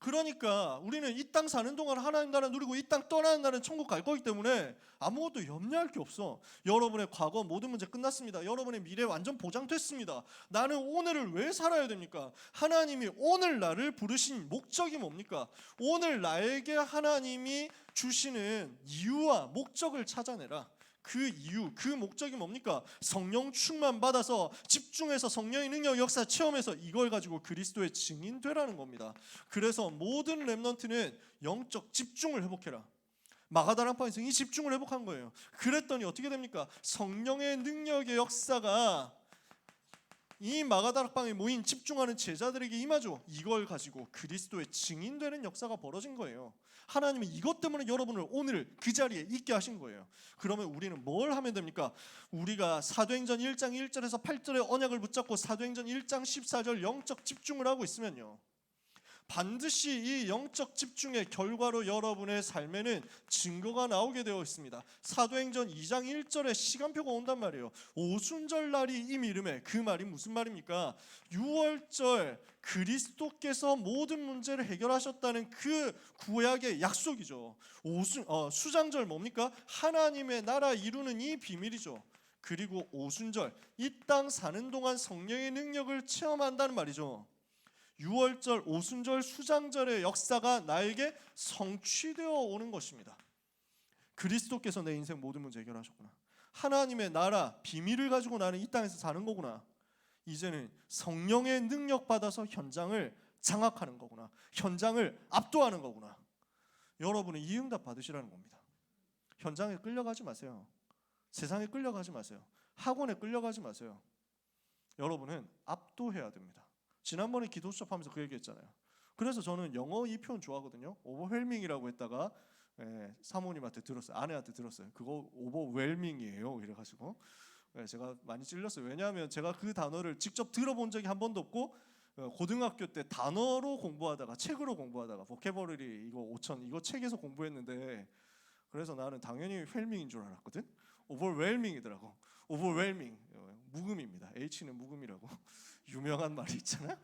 그러니까 우리는 이 땅 사는 동안 하나님 나라 누리고 이 땅 떠나는 날은 천국 갈 거기 때문에 아무것도 염려할 게 없어. 여러분의 과거 모든 문제 끝났습니다. 여러분의 미래 완전 보장됐습니다. 나는 오늘을 왜 살아야 됩니까? 하나님이 오늘 나를 부르신 목적이 뭡니까? 오늘 나에게 하나님이 주시는 이유와 목적을 찾아내라. 그 이유, 그 목적이 뭡니까? 성령 충만 받아서 집중해서 성령의 능력 역사 체험해서 이걸 가지고 그리스도의 증인 되라는 겁니다. 그래서 모든 렘넌트는 영적 집중을 회복해라. 마가다락방에서 이 집중을 회복한 거예요. 그랬더니 어떻게 됩니까? 성령의 능력의 역사가 이 마가다락방에 모인 집중하는 제자들에게 임하죠. 이걸 가지고 그리스도의 증인되는 역사가 벌어진 거예요. 하나님은 이것 때문에 여러분을 오늘 그 자리에 있게 하신 거예요. 그러면 우리는 뭘 하면 됩니까? 우리가 사도행전 1장 1절에서 8절의 언약을 붙잡고 사도행전 1장 14절 영적 집중을 하고 있으면요, 반드시 이 영적 집중의 결과로 여러분의 삶에는 증거가 나오게 되어 있습니다. 사도행전 2장 1절에 시간표가 온단 말이에요. 오순절 날이 이미름에, 그 말이 무슨 말입니까? 6월절 그리스도께서 모든 문제를 해결하셨다는 그 구약의 약속이죠. 수장절 뭡니까? 하나님의 나라 이루는 이 비밀이죠. 그리고 오순절 이 땅 사는 동안 성령의 능력을 체험한다는 말이죠. 6월절, 오순절, 수장절의 역사가 나에게 성취되어 오는 것입니다. 그리스도께서 내 인생 모든 문제 해결하셨구나. 하나님의 나라 비밀을 가지고 나는 이 땅에서 사는 거구나. 이제는 성령의 능력 받아서 현장을 장악하는 거구나. 현장을 압도하는 거구나. 여러분은 이 응답 받으시라는 겁니다. 현장에 끌려가지 마세요. 세상에 끌려가지 마세요. 학원에 끌려가지 마세요. 여러분은 압도해야 됩니다. 지난번에 기도 수업하면서 그 얘기했잖아요. 그래서 저는 영어 이 표현 좋아하거든요. 오버웰밍이라고 했다가 사모님한테 들었어요. 아내한테 들었어요. 그거 오버웰밍이에요. 이래가지고 제가 많이 찔렸어요. 왜냐하면 제가 그 단어를 직접 들어본 적이 한 번도 없고 고등학교 때 단어로 공부하다가 책으로 공부하다가 보캐버러리 이거 5천 이거 책에서 공부했는데 그래서 나는 당연히 웰밍인 줄 알았거든. 오버웰밍이더라고. 오버웰밍 묵음입니다. H는 묵음이라고 유명한 말이 있잖아.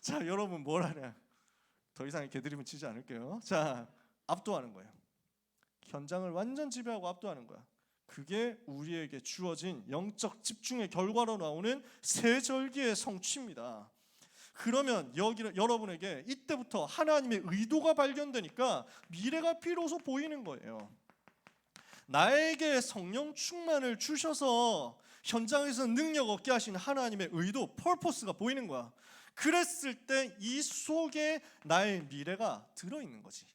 자, 여러분 뭘 하냐? 더 이상 개드립은 치지 않을게요. 자, 압도하는 거예요. 현장을 완전 지배하고 압도하는 거야. 그게 우리에게 주어진 영적 집중의 결과로 나오는 새 절기의 성취입니다. 그러면 여러분에게 이때부터 하나님의 의도가 발견되니까 미래가 비로소 보이는 거예요. 나에게 성령 충만을 주셔서 현장에서 능력 얻게 하신 하나님의 의도, 퍼포스가 보이는 거야. 그랬을 때 이 속에 나의 미래가 들어있는 거지.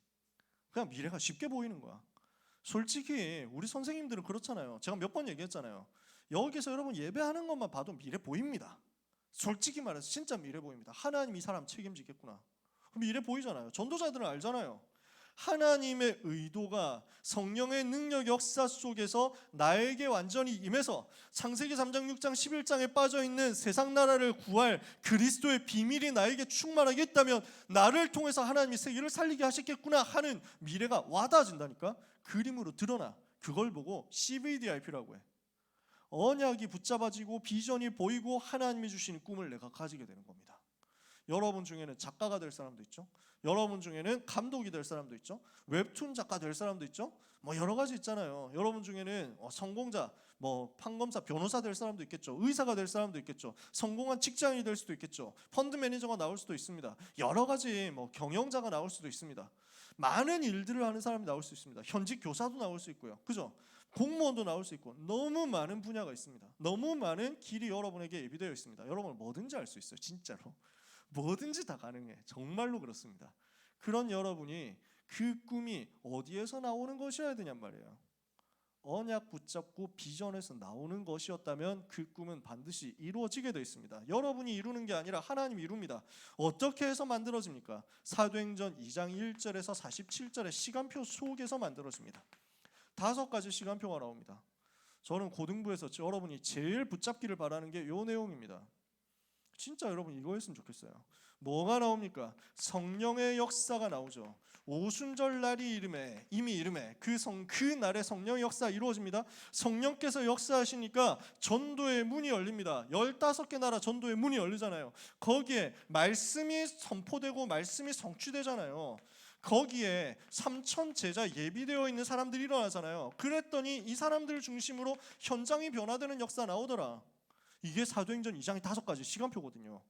그냥 미래가 쉽게 보이는 거야. 솔직히 우리 선생님들은 그렇잖아요. 제가 몇 번 얘기했잖아요. 여기서 여러분 예배하는 것만 봐도 미래 보입니다. 솔직히 말해서 진짜 미래 보입니다. 하나님 이 사람 책임지겠구나. 미래 보이잖아요. 전도자들은 알잖아요. 하나님의 의도가 성령의 능력 역사 속에서 나에게 완전히 임해서 창세기 3장 6장 11장에 빠져있는 세상 나라를 구할 그리스도의 비밀이 나에게 충만하게 있다면 나를 통해서 하나님이 세계를 살리게 하셨겠구나 하는 미래가 와닿아진다니까. 그림으로 드러나. 그걸 보고 CVDIP라고 해. 언약이 붙잡아지고 비전이 보이고 하나님이 주신 꿈을 내가 가지게 되는 겁니다. 여러분 중에는 작가가 될 사람도 있죠. 여러분 중에는 감독이 될 사람도 있죠. 웹툰 작가 될 사람도 있죠. 뭐 여러 가지 있잖아요. 여러분 중에는 성공자, 뭐 판검사, 변호사 될 사람도 있겠죠. 의사가 될 사람도 있겠죠. 성공한 직장인이 될 수도 있겠죠. 펀드 매니저가 나올 수도 있습니다. 여러 가지 뭐 경영자가 나올 수도 있습니다. 많은 일들을 하는 사람이 나올 수 있습니다. 현직 교사도 나올 수 있고요. 그죠? 공무원도 나올 수 있고 너무 많은 분야가 있습니다. 너무 많은 길이 여러분에게 예비되어 있습니다. 여러분은 뭐든지 할 수 있어요. 진짜로. 뭐든지 다 가능해. 정말로 그렇습니다. 그런 여러분이 그 꿈이 어디에서 나오는 것이어야 되냔 말이에요. 언약 붙잡고 비전에서 나오는 것이었다면 그 꿈은 반드시 이루어지게 되어 있습니다. 여러분이 이루는 게 아니라 하나님이 이룹니다. 어떻게 해서 만들어집니까? 사도행전 2장 1절에서 47절의 시간표 속에서 만들어집니다. 5가지 시간표가 나옵니다. 저는 고등부에서 여러분이 제일 붙잡기를 바라는 게 이 내용입니다. 진짜 여러분 이거 했으면 좋겠어요. 뭐가 나옵니까? 성령의 역사가 나오죠. 오순절 날이 이미 이름에 그 날에 성령의 역사 이루어집니다. 성령께서 역사하시니까 전도의 문이 열립니다. 15개 나라 전도의 문이 열리잖아요. 거기에 말씀이 선포되고 말씀이 성취되잖아요. 거기에 3,000 제자 예비되어 있는 사람들이 일어나잖아요. 그랬더니 이 사람들 중심으로 현장이 변화되는 역사 나오더라. 이게 사도행전 2장의 5가지 시간표거든요.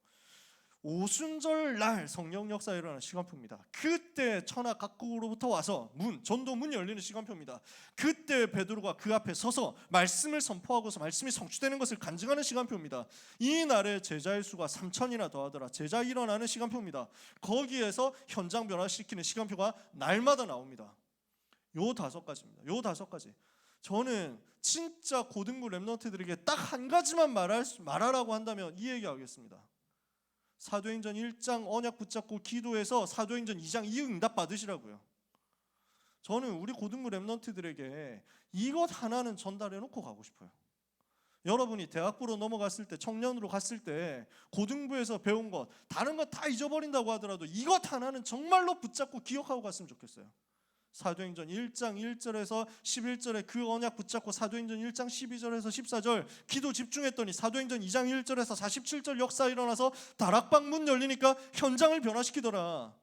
오순절 날 성령 역사에 일어나는 시간표입니다. 그때 천하 각국으로부터 와서 전도 문이 열리는 시간표입니다. 그때 베드로가 그 앞에 서서 말씀을 선포하고서 말씀이 성취되는 것을 간증하는 시간표입니다. 이 날에 제자의 수가 3,000이나 더하더라. 제자 일어나는 시간표입니다. 거기에서 현장 변화시키는 시간표가 날마다 나옵니다. 요 5가지입니다. 요 5가지. 저는 진짜 고등부 랩런트들에게 딱 한 가지만 말하라고 한다면 이 얘기하겠습니다. 사도행전 1장 언약 붙잡고 기도해서 사도행전 2장 이응답 받으시라고요. 저는 우리 고등부 랩런트들에게 이것 하나는 전달해 놓고 가고 싶어요. 여러분이 대학부로 넘어갔을 때, 청년으로 갔을 때 고등부에서 배운 것 다른 것 다 잊어버린다고 하더라도 이것 하나는 정말로 붙잡고 기억하고 갔으면 좋겠어요. 사도행전 1장 1절에서 11절에 그 언약 붙잡고 사도행전 1장 12절에서 14절 기도 집중했더니 사도행전 2장 1절에서 47절 역사 일어나서 다락방 문 열리니까 현장을 변화시키더라.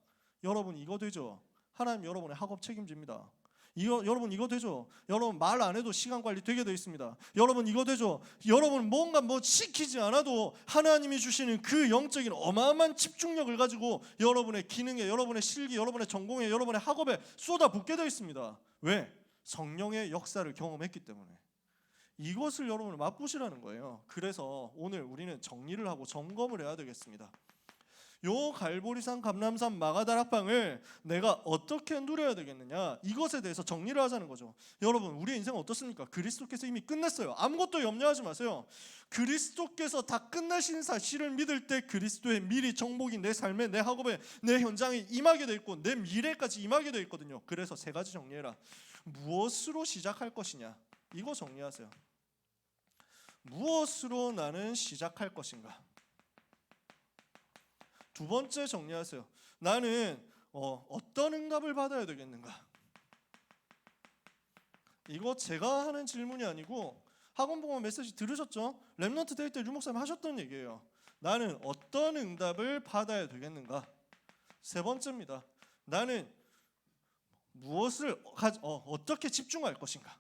여러분 이거 되죠? 하나님 여러분의 학업 책임집니다. 여러분 이거 되죠? 여러분 말 안 해도 시간 관리 되게 돼 있습니다. 여러분 이거 되죠? 여러분 뭔가 시키지 않아도 하나님이 주시는 그 영적인 어마어마한 집중력을 가지고 여러분의 기능에, 여러분의 실기, 여러분의 전공에, 여러분의 학업에 쏟아붓게 돼 있습니다. 왜? 성령의 역사를 경험했기 때문에. 이것을 여러분은 맛보시라는 거예요. 그래서 오늘 우리는 정리를 하고 점검을 해야 되겠습니다. 요 갈보리산, 감람산, 마가다락방을 내가 어떻게 누려야 되겠느냐, 이것에 대해서 정리를 하자는 거죠. 여러분 우리의 인생은 어떻습니까? 그리스도께서 이미 끝냈어요. 아무것도 염려하지 마세요. 그리스도께서 다 끝내신 사실을 믿을 때 그리스도의 미리 정복이 내 삶에, 내 학업에, 내 현장에 임하게 돼 있고 내 미래까지 임하게 돼 있거든요. 그래서 3가지 정리해라. 무엇으로 시작할 것이냐, 이거 정리하세요. 무엇으로 나는 시작할 것인가. 2번째 정리하세요. 나는 어떤 응답을 받아야 되겠는가. 이거 제가 하는 질문이 아니고 학원봉헌 메시지 들으셨죠? 랩런트 데이 때 류목사님 하셨던 얘기예요. 나는 어떤 응답을 받아야 되겠는가. 3번째입니다. 나는 무엇을 어떻게 집중할 것인가.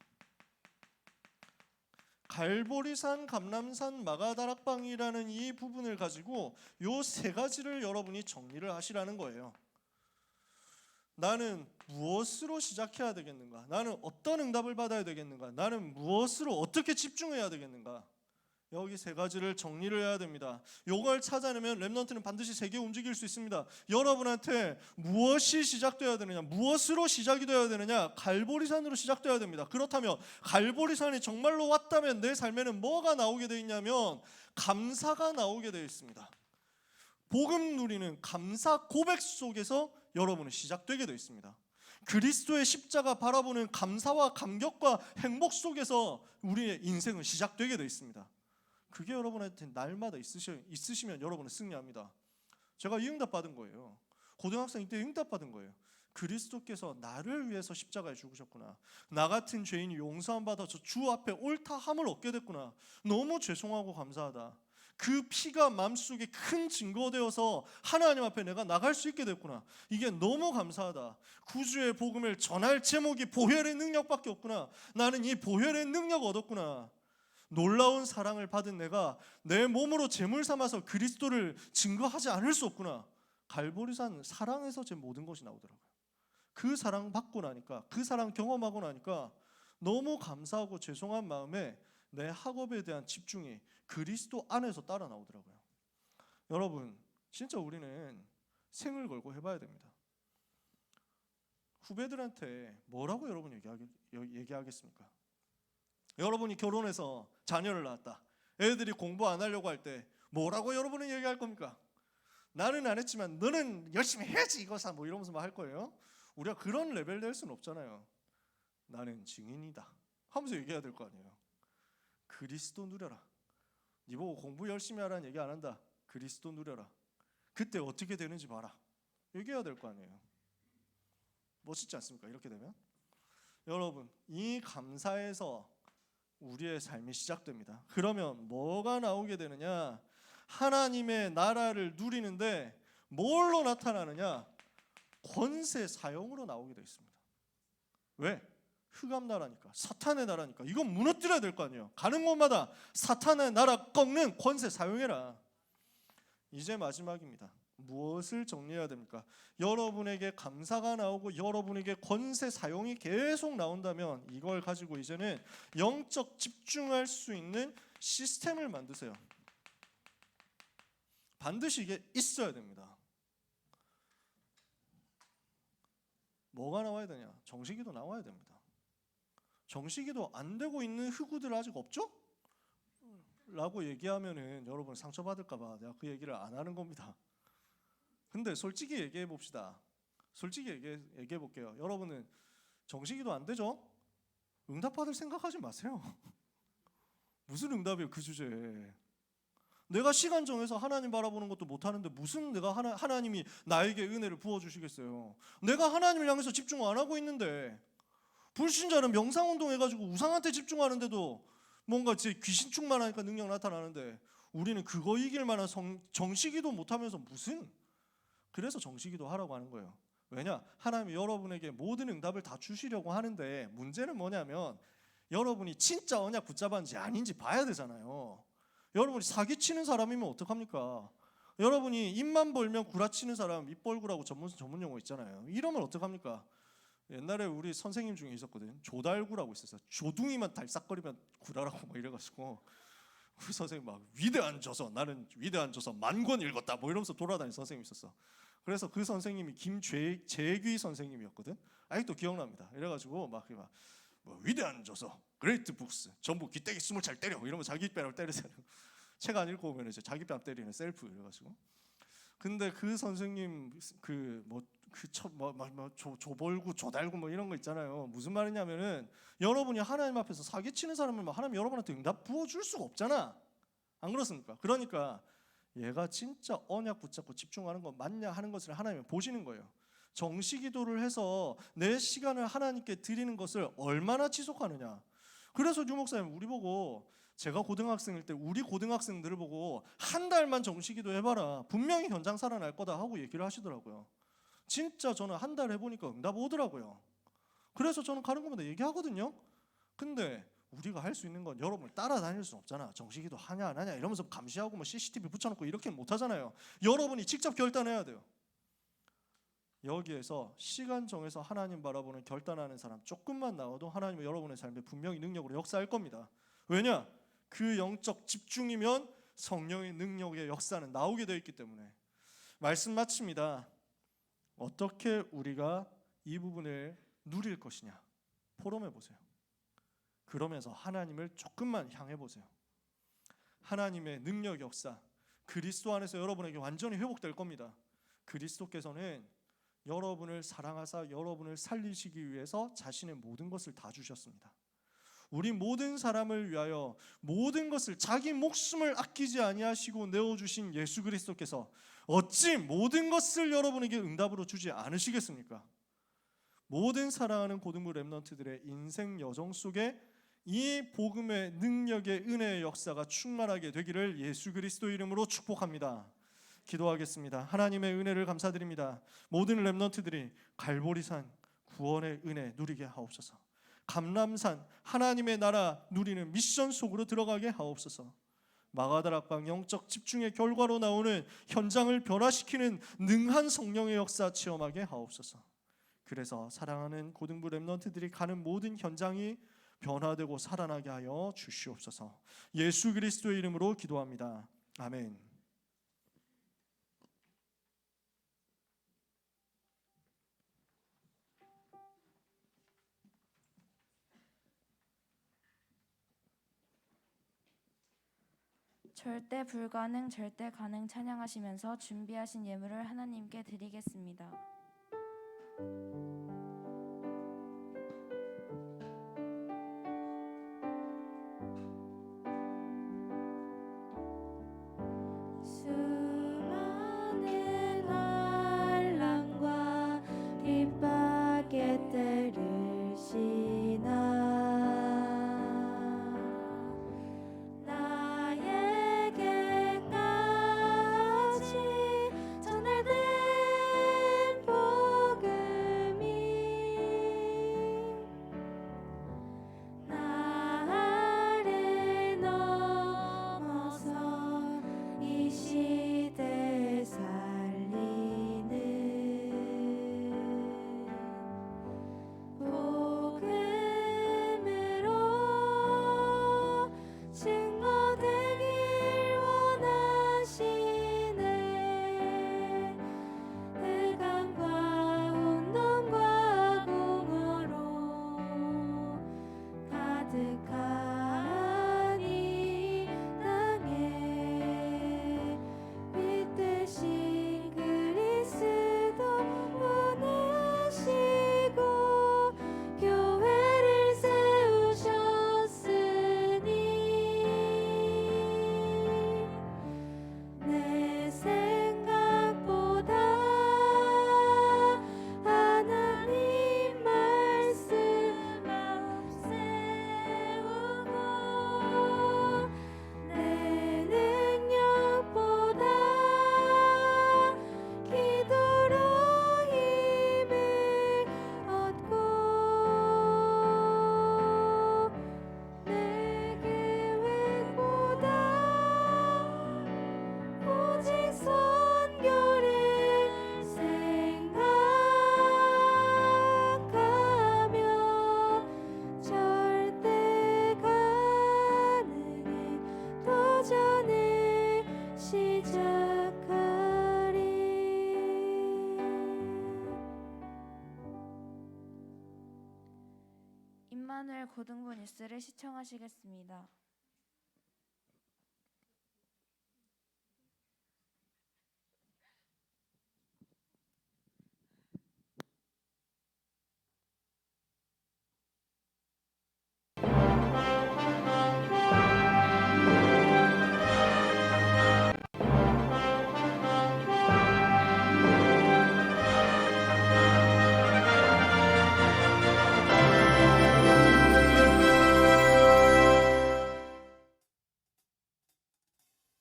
갈보리산, 감람산, 마가다락방이라는 이 부분을 가지고 요 세 가지를 여러분이 정리를 하시라는 거예요. 나는 무엇으로 시작해야 되겠는가? 나는 어떤 응답을 받아야 되겠는가? 나는 무엇으로 어떻게 집중해야 되겠는가? 여기 세 가지를 정리를 해야 됩니다. 이걸 찾아내면 렘넌트는 반드시 세계 움직일 수 있습니다. 여러분한테 무엇이 시작되어야 되느냐, 무엇으로 시작이 되어야 되느냐, 갈보리산으로 시작되어야 됩니다. 그렇다면 갈보리산이 정말로 왔다면 내 삶에는 뭐가 나오게 되어 있냐면 감사가 나오게 되어 있습니다. 복음 누리는 감사 고백 속에서 여러분은 시작되게 되어 있습니다. 그리스도의 십자가 바라보는 감사와 감격과 행복 속에서 우리의 인생은 시작되게 되어 있습니다. 그게 여러분한테 날마다 있으시면 여러분은 승리합니다. 제가 이 응답 받은 거예요. 고등학생 때 응답 받은 거예요. 그리스도께서 나를 위해서 십자가에 죽으셨구나. 나 같은 죄인이 용서함 받아서 주 앞에 옳다함을 얻게 됐구나. 너무 죄송하고 감사하다. 그 피가 마음속에 큰 증거되어서 하나님 앞에 내가 나갈 수 있게 됐구나. 이게 너무 감사하다. 구주의 복음을 전할 제목이 보혈의 능력밖에 없구나. 나는 이 보혈의 능력 얻었구나. 놀라운 사랑을 받은 내가 내 몸으로 제물 삼아서 그리스도를 증거하지 않을 수 없구나. 갈보리산 사랑에서 제 모든 것이 나오더라고요. 그 사랑 받고 나니까, 그 사랑 경험하고 나니까 너무 감사하고 죄송한 마음에 내 학업에 대한 집중이 그리스도 안에서 따라 나오더라고요. 여러분, 진짜 우리는 생을 걸고 해봐야 됩니다. 후배들한테 뭐라고 여러분 얘기하겠습니까? 여러분이 결혼해서 자녀를 낳았다. 애들이 공부 안 하려고 할 때 뭐라고 여러분은 얘기할 겁니까? 나는 안 했지만 너는 열심히 해야지 이거사 뭐 이러면서 막 할 거예요. 우리가 그런 레벨 될 수는 없잖아요. 나는 증인이다 하면서 얘기해야 될 거 아니에요. 그리스도 누려라. 네 보고 공부 열심히 하라는 얘기 안 한다. 그리스도 누려라. 그때 어떻게 되는지 봐라. 얘기해야 될 거 아니에요. 멋있지 않습니까? 이렇게 되면 여러분, 이 감사에서 우리의 삶이 시작됩니다. 그러면 뭐가 나오게 되느냐? 하나님의 나라를 누리는데 뭘로 나타나느냐? 권세 사용으로 나오게 되어 있습니다. 왜? 흑암 나라니까, 사탄의 나라니까. 이건 무너뜨려야 될 거 아니에요. 가는 곳마다 사탄의 나라 꺾는 권세 사용해라. 이제 마지막입니다. 무엇을 정리해야 됩니까? 여러분에게 감사가 나오고 여러분에게 권세 사용이 계속 나온다면 이걸 가지고 이제는 영적 집중할 수 있는 시스템을 만드세요. 반드시 이게 있어야 됩니다. 뭐가 나와야 되냐? 정식기도 나와야 됩니다. 정식기도 안 되고 있는 흑우들 아직 없죠? 라고 얘기하면은 여러분 상처받을까 봐 내가 그 얘기를 안 하는 겁니다. 근데 솔직히 얘기해 봅시다. 솔직히 얘기해 볼게요. 여러분은 정식기도 안 되죠? 응답받을 생각하지 마세요. 무슨 응답이에요 그 주제에. 내가 시간 정해서 하나님 바라보는 것도 못하는데 무슨 내가 하나님이 나에게 은혜를 부어주시겠어요. 내가 하나님을 향해서 집중 안 하고 있는데, 불신자는 명상운동 해가지고 우상한테 집중하는데도 뭔가 제 귀신 충만하니까 능력 나타나는데 우리는 그거 이길 만한 정식기도 못하면서 무슨. 그래서 정식기도 하라고 하는 거예요. 왜냐? 하나님이 여러분에게 모든 응답을 다 주시려고 하는데 문제는 뭐냐면 여러분이 진짜 언약 붙잡았는지 아닌지 봐야 되잖아요. 여러분이 사기치는 사람이면 어떡합니까? 여러분이 입만 벌면 구라치는 사람, 입벌구라고 전문 용어 있잖아요. 이러면 어떡합니까? 옛날에 우리 선생님 중에 있었거든. 조달구라고 있었어요. 조둥이만 달싹거리면 구라라고 막 이래가지고 우리 선생님 막 위대한 조서, 나는 위대한 조서 만권 읽었다 뭐 이러면서 돌아다니는 선생님이 있었어. 그래서 그 선생님이 김재귀 선생님이었거든. 아직도 기억납니다. 이래가지고 막 뭐 위대한 조서, 그레이트 북스, 전부 귀때기 20잘 때려 이러면 자기 뺨을 때리세요. 책 안 읽고 오면 이제 자기 뺨 때리는 셀프 이래가지고. 근데 그 선생님 조벌구 조달구 뭐 이런 거 있잖아요. 무슨 말이냐면은 여러분이 하나님 앞에서 사기치는 사람을 하나님 여러분한테 응답 부어줄 수가 없잖아. 안 그렇습니까? 그러니까 얘가 진짜 언약 붙잡고 집중하는 거 맞냐 하는 것을 하나님은 보시는 거예요. 정시기도를 해서 내 시간을 하나님께 드리는 것을 얼마나 지속하느냐. 그래서 유목사님 우리 보고, 제가 고등학생일 때 우리 고등학생들을 보고 한 달만 정시기도 해봐라, 분명히 현장 살아날 거다 하고 얘기를 하시더라고요. 진짜 저는 한 달 해보니까 응답 오더라고요. 그래서 저는 가는 것마다 얘기하거든요. 근데 우리가 할 수 있는 건 여러분을 따라다닐 수는 없잖아. 정식기도 하냐 안 하냐 이러면서 감시하고 뭐 CCTV 붙여놓고 이렇게는 못하잖아요. 여러분이 직접 결단해야 돼요. 여기에서 시간 정해서 하나님 바라보는 결단하는 사람 조금만 나와도 하나님은 여러분의 삶에 분명히 능력으로 역사할 겁니다. 왜냐? 그 영적 집중이면 성령의 능력의 역사는 나오게 되어 있기 때문에. 말씀 마칩니다. 어떻게 우리가 이 부분을 누릴 것이냐 포럼해 보세요. 그러면서 하나님을 조금만 향해 보세요. 하나님의 능력 역사 그리스도 안에서 여러분에게 완전히 회복될 겁니다. 그리스도께서는 여러분을 사랑하사 여러분을 살리시기 위해서 자신의 모든 것을 다 주셨습니다. 우리 모든 사람을 위하여 모든 것을 자기 목숨을 아끼지 아니하시고 내어주신 예수 그리스도께서 어찌 모든 것을 여러분에게 응답으로 주지 않으시겠습니까? 모든 사랑하는 고등부 렘넌트들의 인생 여정 속에 이 복음의 능력의 은혜의 역사가 충만하게 되기를 예수 그리스도 이름으로 축복합니다. 기도하겠습니다. 하나님의 은혜를 감사드립니다. 모든 렘넌트들이 갈보리산 구원의 은혜 누리게 하옵소서. 감람산 하나님의 나라 누리는 미션 속으로 들어가게 하옵소서. 마가다락방 영적 집중의 결과로 나오는 현장을 변화시키는 능한 성령의 역사 체험하게 하옵소서. 그래서 사랑하는 고등부 렘넌트들이 가는 모든 현장이 변화되고 살아나게 하여 주시옵소서. 예수 그리스도의 이름으로 기도합니다. 아멘. 절대 불가능 절대 가능 찬양하시면서 준비하신 예물을 하나님께 드리겠습니다. 수많은 환난과 핍박의 때를 지나 나에게까지 전달된 복음이 나를 넘어서 이 시대에 살리는 복음으로 증거되길 원하시네. 흑암과 혼돈과 공허로 가득한 이 땅에 빛 대신 그리스도 보내시고 교회를 세우셨으니 내 생각보다 하나님 말씀 앞세우고 내 능력보다 기도로 힘을 얻고 내 계획보다 오직 선교를 생각하며 절대 가능한 도전을 시작하리. 임마누엘 고등부 뉴스를 시청하시겠습니다.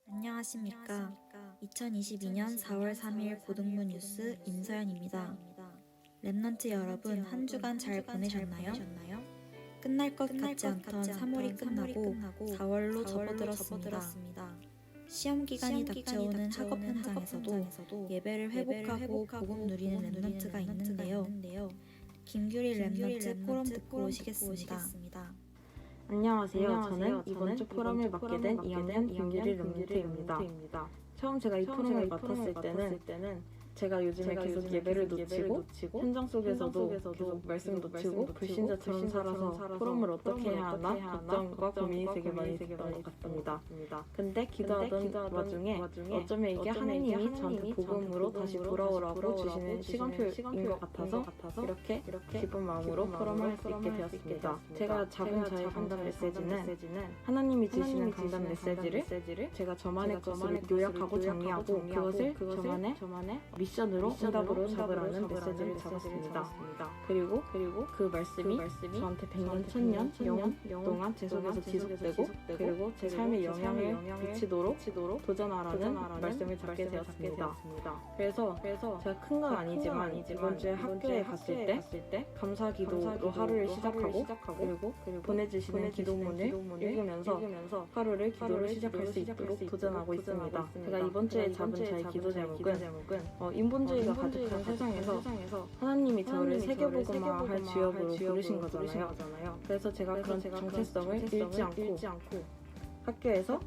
안녕하십니까. 2022년 4월 3일 고등부 뉴스 임서연입니다. 렘넌트 여러분 한 주간 잘 보내셨나요? 끝날 것 같지 않던 3월이 끝나고 4월로 접어들었습니다. 시험 기간이 닥쳐오는 학업 현장에서도 예배를 회복하고 복음 누리는 렘넌트가 있는데요. 김규리 렘넌트 포럼 듣고 오시겠습니다. 안녕하세요. 저는 이번 주 포럼을 맡게 된 2학년 김규리 렘넌트입니다. 처음 제가 이 포럼을 맡았을 때는 제가 요즘에 계속 예배를 놓치고 현장 속에서도 계속 말씀 놓치고 불신자처럼 살아서 포럼을 어떻게 해야 하나 걱정과 고민이 되게 많이 됐던 것 같습니다. 근데 기도하던 와중에 어쩌면 이게 하나님이 저한테 복음으로 다시 돌아오라고 주시는 시간표인 것 같아서 이렇게 기쁜 마음으로 포럼을 할 수 있게 되었습니다. 제가 잡은 저의 강단 메시지는 하나님이 주시는 강단 메시지를 제가 저만의 것으로 요약하고 정리하고 그것을 저만의 미션으로 응답으로 잡으라는 메시지를 잡았습니다. 그리고 그 말씀이 저한테 100년, 1000년, 영원 동안 제 속에서 지속되고 그리고 제 삶에 영향을 미치도록 도전하라는 말씀을 잡게 되었습니다. 그래서 제가 큰 건 아니지만 이번 주에 학교에 갔을 때 감사 기도로 하루를 시작하고 그리고 보내주시는 기도문을 읽으면서 하루를 기도로 시작할 수 있도록 도전하고 있습니다. 제가 이번 주에 잡은 저의 기도 제목은 인본주의가 가득한 세상에서 하나님이 저를 세계복음화할 주역으로 부르신 거잖아요. 그래서 제가 그런 정체성을 잃지 않고 학교에서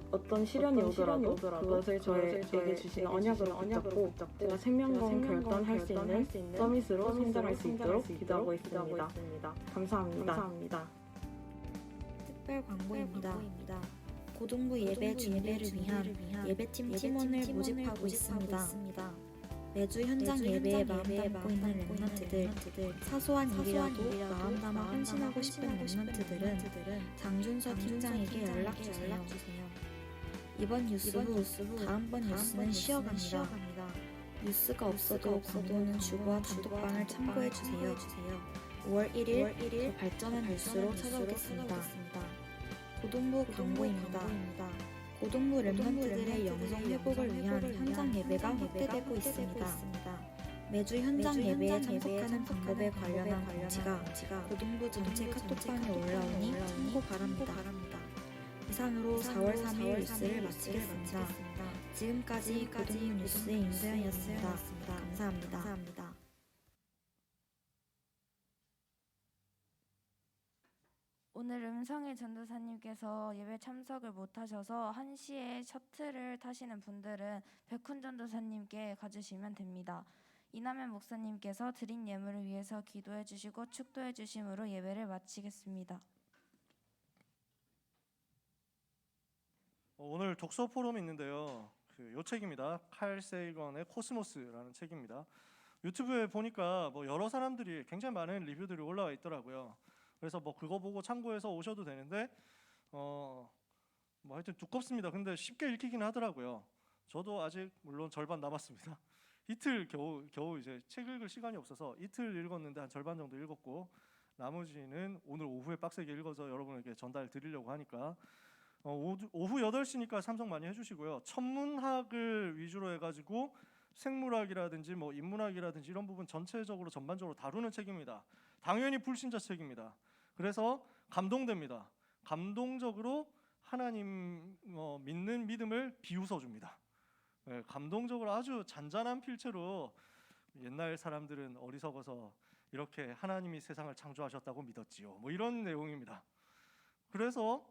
어떤 시련이 오더라도 그것을 저에게 주시는 언약으로 붙잡고 제가 생명건 결단할 수 있는 서밋으로 성장할 수 있도록 기도하고 있습니다. 감사합니다. 특별 광고입니다. 고등부 예배 준비를 위한 예배팀 팀원을 모집하고 있습니다. 매주 현장 예배에 마음 담고 있는 렘넌트들, 사소한 일이라도 마음 담아 헌신하고 싶은 렘넌트들은 장준서 팀장에게 연락주세요. 이번 뉴스 후 다음번 뉴스는 쉬어갑니다. 뉴스가 없어도 광고는 주보와 단톡방을 참고해주세요. 5월 1일 더 발전한 뉴스로 찾아오겠습니다. 고등부 광고입니다. 고등부 렘넌트들의 영성 회복을 위한 현장 예배가 확대되고 있습니다. 매주 현장 예배에 참석하는 방법에 관련한 공지가 고등부 전체 카톡방에 올라오니 참고 바랍니다. 이상으로 4월 3일 뉴스를 마치겠습니다. 지금까지 고등부 뉴스의 임소연이었습니다. 감사합니다. 오늘 음성일 전도사님께서 예배 참석을 못하셔서 1시에 셔틀을 타시는 분들은 백훈 전도사님께 가주시면 됩니다. 이남현 목사님께서 드린 예물을 위해서 기도해 주시고 축도해 주심으로 예배를 마치겠습니다. 오늘 독서 포럼이 있는데요. 요 책입니다. 칼 세이건의 코스모스라는 책입니다. 유튜브에 보니까 여러 사람들이 굉장히 많은 리뷰들이 올라와 있더라고요. 그래서 그거 보고 참고해서 오셔도 되는데 하여튼 두껍습니다. 근데 쉽게 읽히긴 하더라고요. 저도 아직 물론 절반 남았습니다. 이틀 겨우 이제 책 읽을 시간이 없어서 이틀 읽었는데 한 절반 정도 읽었고 나머지는 오늘 오후에 빡세게 읽어서 여러분에게 전달 드리려고 하니까 오후 8시니까 참석 많이 해주시고요. 천문학을 위주로 해가지고 생물학이라든지 인문학이라든지 이런 부분 전체적으로 전반적으로 다루는 책입니다. 당연히 불신자 책입니다. 그래서 감동됩니다. 감동적으로 하나님 믿는 믿음을 비웃어 줍니다. 네, 감동적으로 아주 잔잔한 필체로 옛날 사람들은 어리석어서 이렇게 하나님이 세상을 창조하셨다고 믿었지요. 이런 내용입니다. 그래서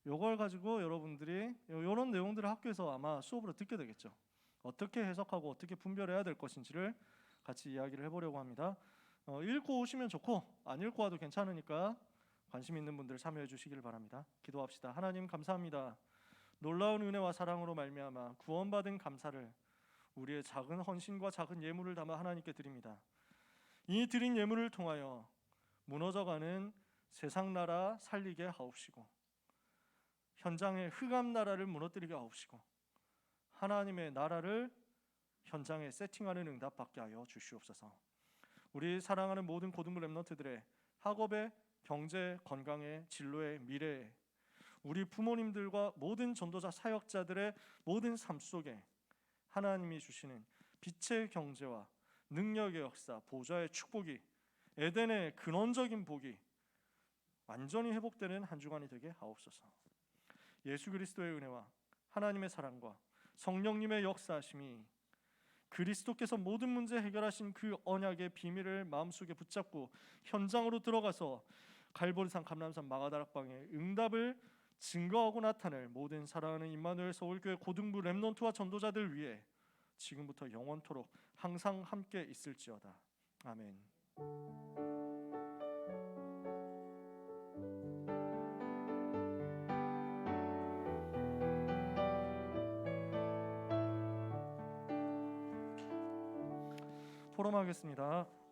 이걸 가지고 여러분들이 이런 내용들을 학교에서 아마 수업으로 듣게 되겠죠. 어떻게 해석하고 어떻게 분별해야 될 것인지를 같이 이야기를 해보려고 합니다. 읽고 오시면 좋고 안 읽고 와도 괜찮으니까 관심 있는 분들 참여해 주시길 바랍니다. 기도합시다. 하나님 감사합니다. 놀라운 은혜와 사랑으로 말미암아 구원받은 감사를 우리의 작은 헌신과 작은 예물을 담아 하나님께 드립니다. 이 드린 예물을 통하여 무너져가는 세상 나라 살리게 하옵시고 현장의 흑암 나라를 무너뜨리게 하옵시고 하나님의 나라를 현장에 세팅하는 응답받게 하여 주시옵소서. 우리 사랑하는 모든 고등부 렘넌트들의 학업에, 경제, 건강에, 진로에, 미래에 우리 부모님들과 모든 전도자 사역자들의 모든 삶 속에 하나님이 주시는 빛의 경제와 능력의 역사, 보좌의 축복이 에덴의 근원적인 복이 완전히 회복되는 한 주간이 되게 하옵소서. 예수 그리스도의 은혜와 하나님의 사랑과 성령님의 역사하심이 그리스도께서 모든 문제 해결하신 그 언약의 비밀을 마음속에 붙잡고 현장으로 들어가서 갈보리산, 감람산, 마가다락방의 응답을 증거하고 나타낼 모든 사랑하는 임마누엘 서울교회 고등부 렘넌트와 전도자들 위해 지금부터 영원토록 항상 함께 있을지어다. 아멘. 포럼하겠습니다.